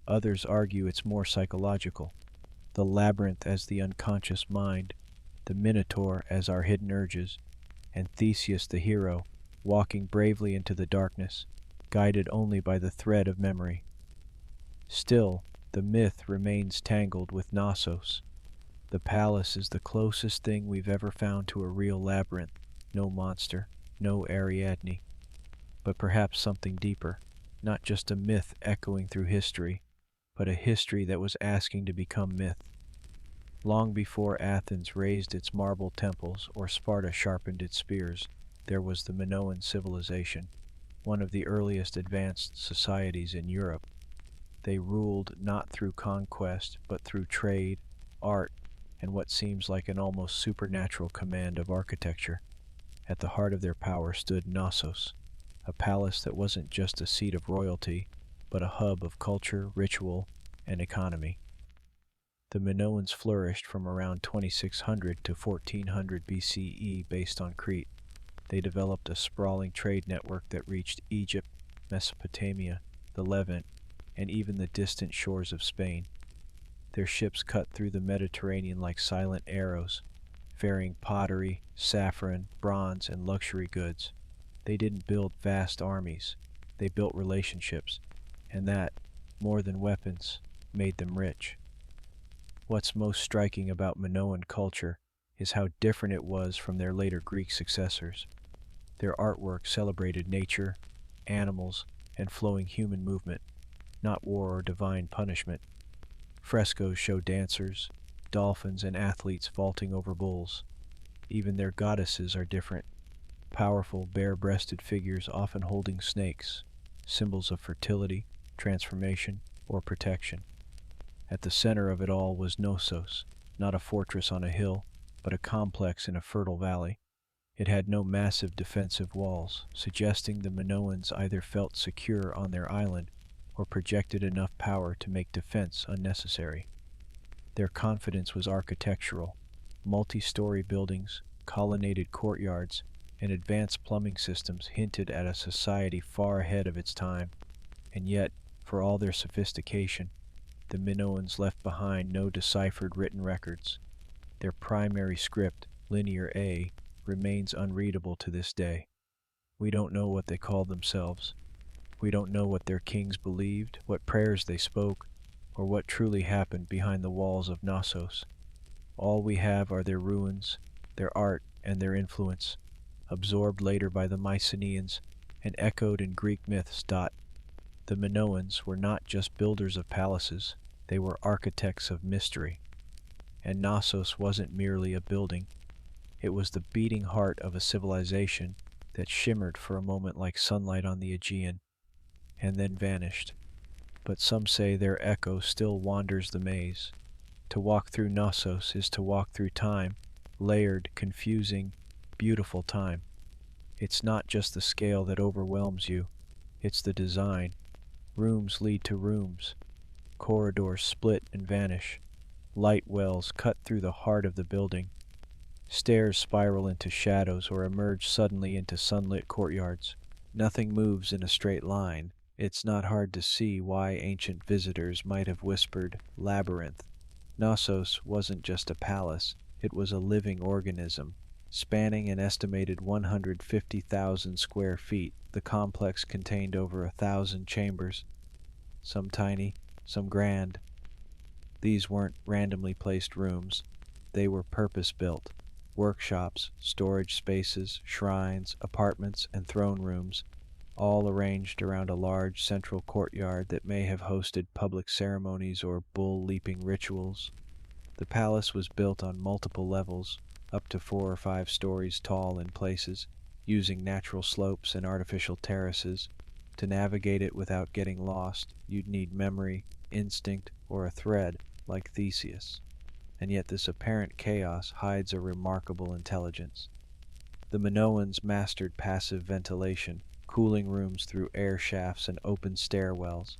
Others argue it's more psychological. The labyrinth as the unconscious mind, the Minotaur as our hidden urges, and Theseus the hero, walking bravely into the darkness, guided only by the thread of memory. Still, the myth remains tangled with Knossos. The palace is the closest thing we've ever found to a real labyrinth. No monster, no Ariadne, but perhaps something deeper, not just a myth echoing through history, but a history that was asking to become myth. Long before Athens raised its marble temples or Sparta sharpened its spears, there was the Minoan civilization, one of the earliest advanced societies in Europe. They ruled not through conquest, but through trade, art, and what seems like an almost supernatural command of architecture. At the heart of their power stood Knossos, a palace that wasn't just a seat of royalty, but a hub of culture, ritual, and economy. The Minoans flourished from around 2600 to 1400 BCE based on Crete. They developed a sprawling trade network that reached Egypt, Mesopotamia, the Levant, and even the distant shores of Spain. Their ships cut through the Mediterranean like silent arrows, ferrying pottery, saffron, bronze, and luxury goods. They didn't build vast armies, they built relationships, and that, more than weapons, made them rich. What's most striking about Minoan culture is how different it was from their later Greek successors. Their artwork celebrated nature, animals, and flowing human movement, not war or divine punishment. Frescoes show dancers, dolphins, and athletes vaulting over bulls. Even their goddesses are different, powerful, bare-breasted figures often holding snakes, symbols of fertility, transformation, or protection. At the center of it all was Knossos, not a fortress on a hill, but a complex in a fertile valley. It had no massive defensive walls, suggesting the Minoans either felt secure on their island or projected enough power to make defense unnecessary. Their confidence was architectural. Multi-story buildings, colonnaded courtyards, and advanced plumbing systems hinted at a society far ahead of its time. And yet, for all their sophistication, the Minoans left behind no deciphered written records. Their primary script, Linear A, remains unreadable to this day. We don't know what they called themselves. We don't know what their kings believed, what prayers they spoke, or what truly happened behind the walls of Knossos. All we have are their ruins, their art, and their influence, absorbed later by the Mycenaeans and echoed in Greek myths. The Minoans were not just builders of palaces, they were architects of mystery. And Knossos wasn't merely a building, it was the beating heart of a civilization that shimmered for a moment like sunlight on the Aegean, and then vanished. But some say their echo still wanders the maze. To walk through Knossos is to walk through time, layered, confusing, beautiful time. It's not just the scale that overwhelms you, it's the design. Rooms lead to rooms. Corridors split and vanish. Light wells cut through the heart of the building. Stairs spiral into shadows or emerge suddenly into sunlit courtyards. Nothing moves in a straight line. It's not hard to see why ancient visitors might have whispered, "Labyrinth." Knossos wasn't just a palace, it was a living organism. Spanning an estimated 150,000 square feet, the complex contained over 1,000 chambers, some tiny, some grand. These weren't randomly placed rooms, they were purpose-built. Workshops, storage spaces, shrines, apartments, and throne rooms, all arranged around a large central courtyard that may have hosted public ceremonies or bull-leaping rituals. The palace was built on multiple levels, up to 4 or 5 stories tall in places, using natural slopes and artificial terraces. To navigate it without getting lost, you'd need memory, instinct, or a thread, like Theseus. And yet this apparent chaos hides a remarkable intelligence. The Minoans mastered passive ventilation, cooling rooms through air shafts and open stairwells.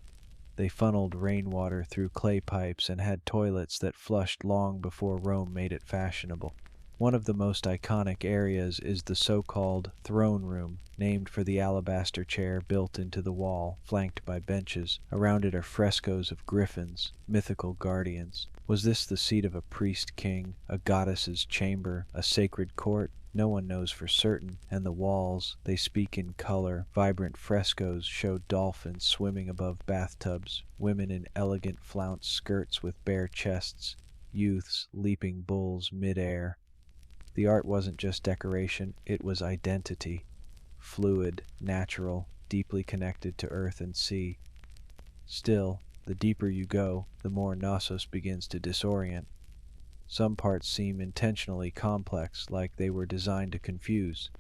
They funneled rainwater through clay pipes and had toilets that flushed long before Rome made it fashionable. One of the most iconic areas is the so-called throne room, named for the alabaster chair built into the wall, flanked by benches. Around it are frescoes of griffins, mythical guardians. Was this the seat of a priest-king, a goddess's chamber, a sacred court? No one knows for certain, and the walls, they speak in color. Vibrant frescoes show dolphins swimming above bathtubs, women in elegant flounced skirts with bare chests, youths leaping bulls mid-air. The art wasn't just decoration, it was identity. Fluid, natural, deeply connected to earth and sea. Still, the deeper you go, the more Knossos begins to disorient. Some parts seem intentionally complex, like they were designed to confuse.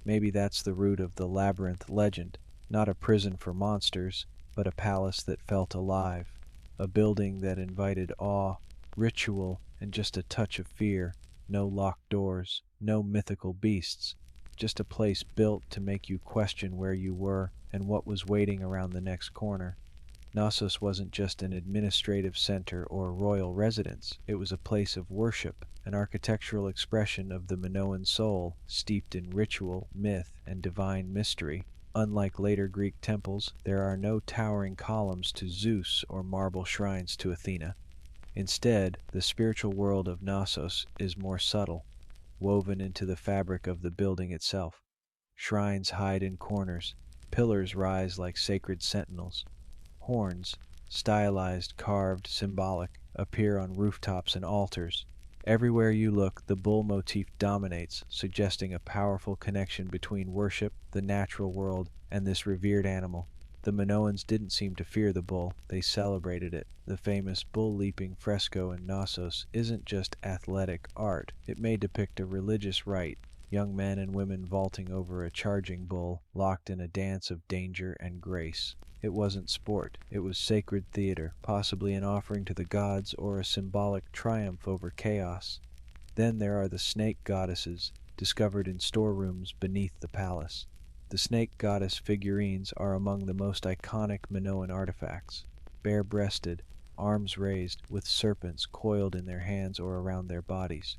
Maybe that's the root of the labyrinth legend, not a prison for monsters, but a palace that felt alive, a building that invited awe, ritual, and just a touch of fear. No locked doors, no mythical beasts, just a place built to make you question where you were and what was waiting around the next corner. Knossos wasn't just an administrative center or royal residence, it was a place of worship, an architectural expression of the Minoan soul, steeped in ritual, myth, and divine mystery. Unlike later Greek temples, there are no towering columns to Zeus or marble shrines to Athena. Instead, the spiritual world of Knossos is more subtle. woven into the fabric of the building itself. Shrines hide in corners, pillars rise like sacred sentinels. Horns, stylized, carved, symbolic, appear on rooftops and altars. Everywhere you look, the bull motif dominates, suggesting a powerful connection between worship, the natural world, and this revered animal. The Minoans didn't seem to fear the bull, they celebrated it. The famous bull-leaping fresco in Knossos isn't just athletic art, it may depict a religious rite, young men and women vaulting over a charging bull, locked in a dance of danger and grace. It wasn't sport, it was sacred theater, possibly an offering to the gods or a symbolic triumph over chaos. Then there are the snake goddesses, discovered in storerooms beneath the palace. The snake goddess figurines are among the most iconic Minoan artifacts. Bare-breasted, arms raised, with serpents coiled in their hands or around their bodies.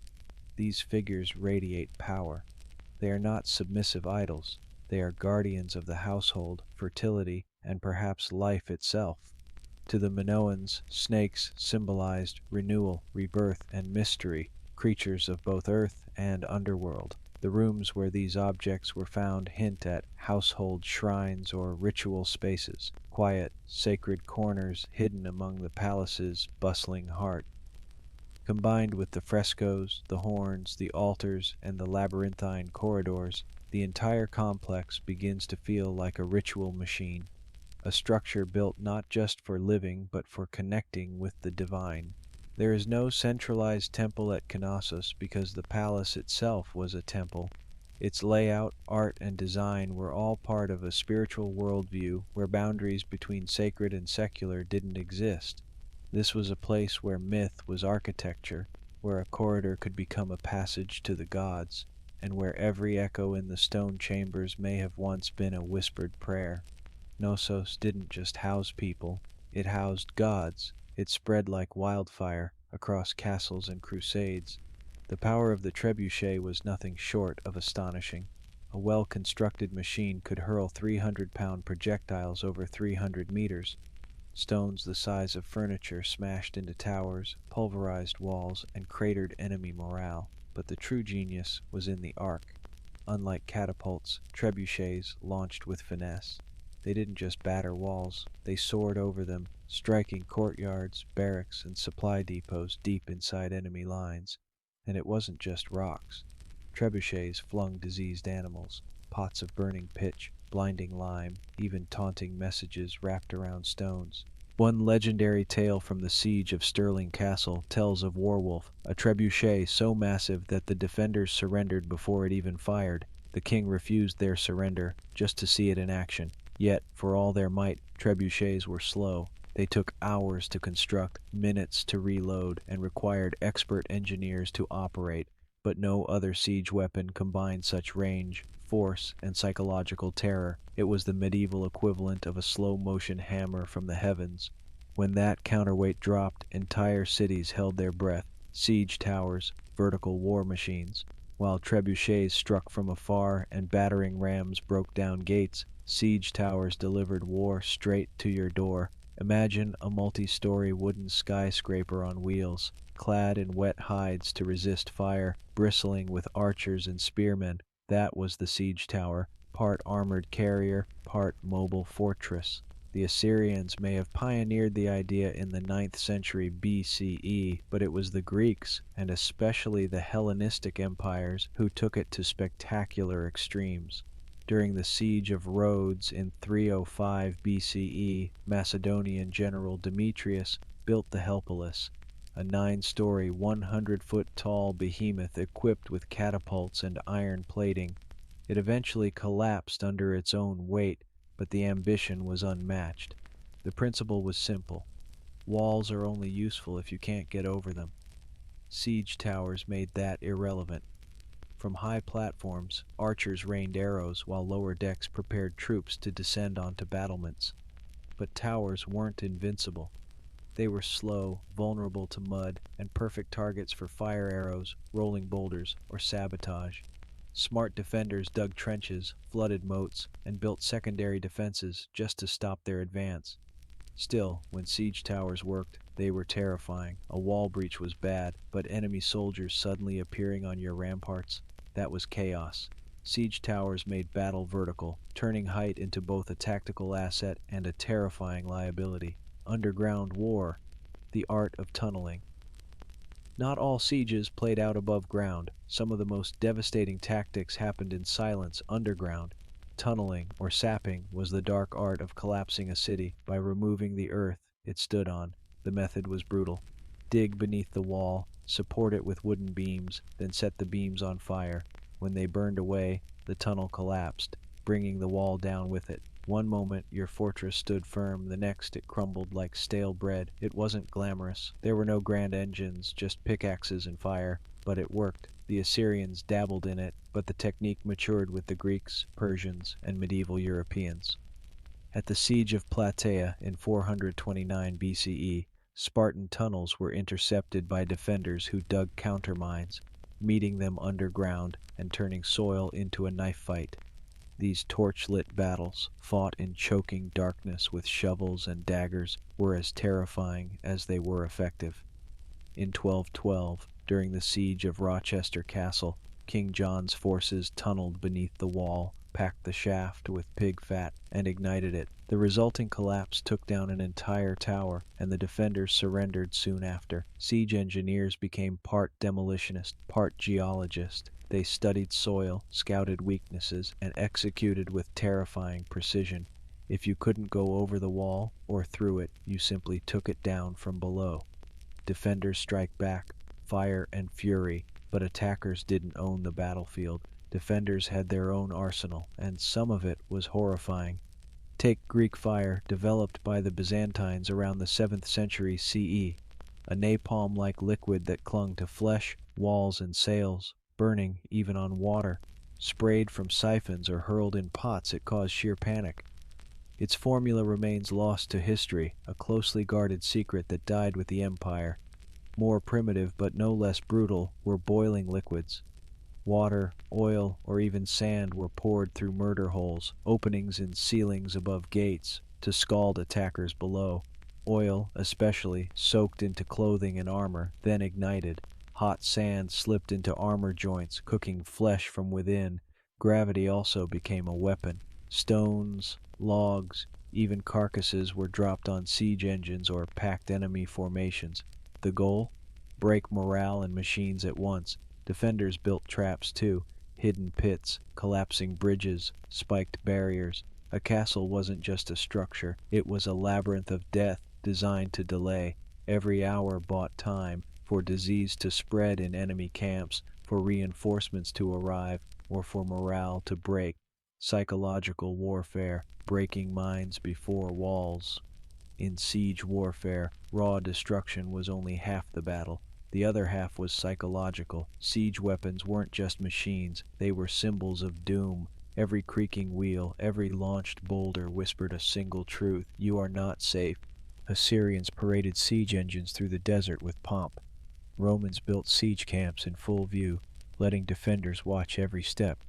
These figures radiate power. They are not submissive idols. They are guardians of the household, fertility, and perhaps life itself. To the Minoans, snakes symbolized renewal, rebirth, and mystery, creatures of both earth and underworld. The rooms where these objects were found hint at household shrines or ritual spaces, quiet, sacred corners hidden among the palace's bustling heart. Combined with the frescoes, the horns, the altars, and the labyrinthine corridors, the entire complex begins to feel like a ritual machine, a structure built not just for living but for connecting with the divine. There is no centralized temple at Knossos because the palace itself was a temple. Its layout, art, and design were all part of a spiritual worldview where boundaries between sacred and secular didn't exist. This was a place where myth was architecture, where a corridor could become a passage to the gods, and where every echo in the stone chambers may have once been a whispered prayer. Knossos didn't just house people, it housed gods. It spread like wildfire across castles and crusades. The power of the trebuchet was nothing short of astonishing. A well-constructed machine could hurl 300-pound projectiles over 300 meters. Stones the size of furniture smashed into towers, pulverized walls, and cratered enemy morale. But the true genius was in the arc. Unlike catapults, trebuchets launched with finesse. They didn't just batter walls, they soared over them, striking courtyards, barracks, and supply depots deep inside enemy lines. And it wasn't just rocks. Trebuchets flung diseased animals, pots of burning pitch, blinding lime, even taunting messages wrapped around stones. One legendary tale from the siege of Stirling Castle tells of Warwolf, a trebuchet so massive that the defenders surrendered before it even fired. The king refused their surrender just to see it in action. Yet, for all their might, trebuchets were slow. They took hours to construct, minutes to reload, and required expert engineers to operate. But no other siege weapon combined such range, force, and psychological terror. It was the medieval equivalent of a slow-motion hammer from the heavens. When that counterweight dropped, entire cities held their breath. Siege towers, vertical war machines. While trebuchets struck from afar and battering rams broke down gates, siege towers delivered war straight to your door. Imagine a multi-story wooden skyscraper on wheels, clad in wet hides to resist fire, bristling with archers and spearmen. That was the siege tower, part armored carrier, part mobile fortress. The Assyrians may have pioneered the idea in the 9th century BCE, but it was the Greeks, and especially the Hellenistic empires, who took it to spectacular extremes. During the siege of Rhodes in 305 BCE, Macedonian general Demetrius built the Helpolis, a 9-story, 100-foot-tall behemoth equipped with catapults and iron plating. It eventually collapsed under its own weight, but the ambition was unmatched. The principle was simple. Walls are only useful if you can't get over them. Siege towers made that irrelevant. From high platforms, archers rained arrows while lower decks prepared troops to descend onto battlements. But towers weren't invincible. They were slow, vulnerable to mud, and perfect targets for fire arrows, rolling boulders, or sabotage. Smart defenders dug trenches, flooded moats, and built secondary defenses just to stop their advance. Still, when siege towers worked, They were terrifying. A wall breach was bad, but enemy soldiers suddenly appearing on your ramparts? That was chaos. Siege towers made battle vertical, turning height into both a tactical asset and a terrifying liability. Underground war, the art of tunneling. Not all sieges played out above ground. Some of the most devastating tactics happened in silence underground. Tunneling, or sapping, was the dark art of collapsing a city by removing the earth it stood on. The method was brutal. Dig beneath the wall, support it with wooden beams, then set the beams on fire. When they burned away, the tunnel collapsed, bringing the wall down with it. One moment your fortress stood firm, the next it crumbled like stale bread. It wasn't glamorous. There were no grand engines, just pickaxes and fire, but it worked. The Assyrians dabbled in it, but the technique matured with the Greeks, Persians, and medieval Europeans. At the siege of Plataea in 429 BCE, Spartan tunnels were intercepted by defenders who dug countermines, meeting them underground and turning soil into a knife fight. These torch-lit battles, fought in choking darkness with shovels and daggers, were as terrifying as they were effective. In 1212, during the siege of Rochester Castle, King John's forces tunneled beneath the wall, packed the shaft with pig fat, and ignited it. The resulting collapse took down an entire tower, and the defenders surrendered soon after. Siege engineers became part demolitionist, part geologist. They studied soil, scouted weaknesses, and executed with terrifying precision. If you couldn't go over the wall or through it, you simply took it down from below. Defenders strike back, fire and fury, but attackers didn't own the battlefield. Defenders had their own arsenal, and some of it was horrifying. Take Greek fire, developed by the Byzantines around the 7th century CE, a napalm-like liquid that clung to flesh, walls, and sails, burning even on water. Sprayed from siphons or hurled in pots, it caused sheer panic. Its formula remains lost to history, a closely guarded secret that died with the empire. More primitive but no less brutal were boiling liquids. Water, oil, or even sand were poured through murder holes, openings in ceilings above gates, to scald attackers below. Oil, especially, soaked into clothing and armor, then ignited. Hot sand slipped into armor joints, cooking flesh from within. Gravity also became a weapon. Stones, logs, even carcasses were dropped on siege engines or packed enemy formations. The goal? Break morale and machines at once. Defenders built traps too, hidden pits, collapsing bridges, spiked barriers. A castle wasn't just a structure, it was a labyrinth of death designed to delay. Every hour bought time for disease to spread in enemy camps, for reinforcements to arrive, or for morale to break. Psychological warfare, breaking minds before walls. In siege warfare, raw destruction was only half the battle. The other half was psychological. Siege weapons weren't just machines, they were symbols of doom. Every creaking wheel, every launched boulder whispered a single truth: you are not safe. Assyrians paraded siege engines through the desert with pomp. Romans built siege camps in full view, letting defenders watch every step.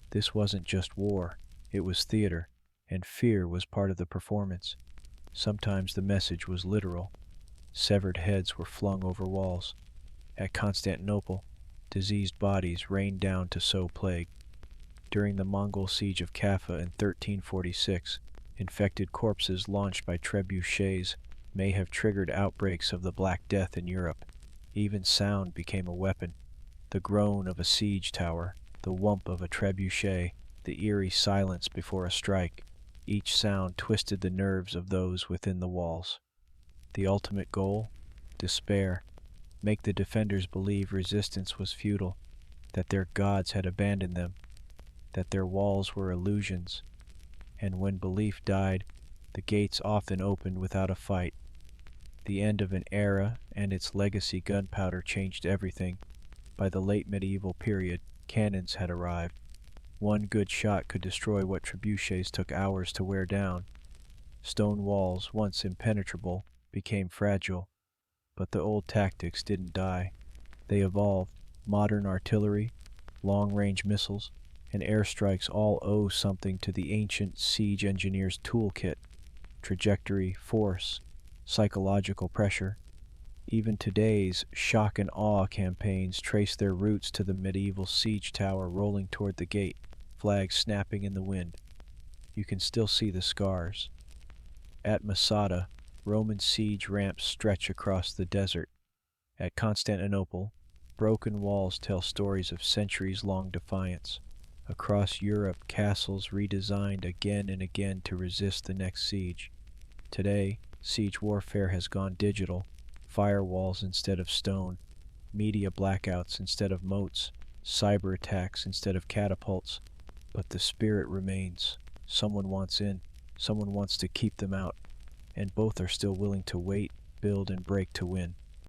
This wasn't just war, it was theater, and fear was part of the performance. Sometimes the message was literal. Severed heads were flung over walls. At Constantinople, diseased bodies rained down to sow plague. During the Mongol siege of Kaffa in 1346, infected corpses launched by trebuchets may have triggered outbreaks of the Black Death in Europe. Even sound became a weapon. The groan of a siege tower, the whump of a trebuchet, the eerie silence before a strike. Each sound twisted the nerves of those within the walls. The ultimate goal? Despair. Make the defenders believe resistance was futile, that their gods had abandoned them, that their walls were illusions. And when belief died, the gates often opened without a fight. The end of an era and its legacy gunpowder changed everything. By the late medieval period, cannons had arrived. One good shot could destroy what trebuchets took hours to wear down. Stone walls, once impenetrable, became fragile, but the old tactics didn't die. They evolved. Modern artillery, long-range missiles, and airstrikes all owe something to the ancient siege engineer's toolkit: trajectory, force, psychological pressure. Even today's shock and awe campaigns trace their roots to the medieval siege tower rolling toward the gate, flags snapping in the wind. You can still see the scars. At Masada, Roman siege ramps stretch across the desert. At Constantinople, broken walls tell stories of centuries-long defiance. Across Europe, castles redesigned again and again to resist the next siege. Today, siege warfare has gone digital, firewalls instead of stone, media blackouts instead of moats, cyber attacks instead of catapults. But the spirit remains. Someone wants in, someone wants to keep them out, and both are still willing to wait, build, and break to win.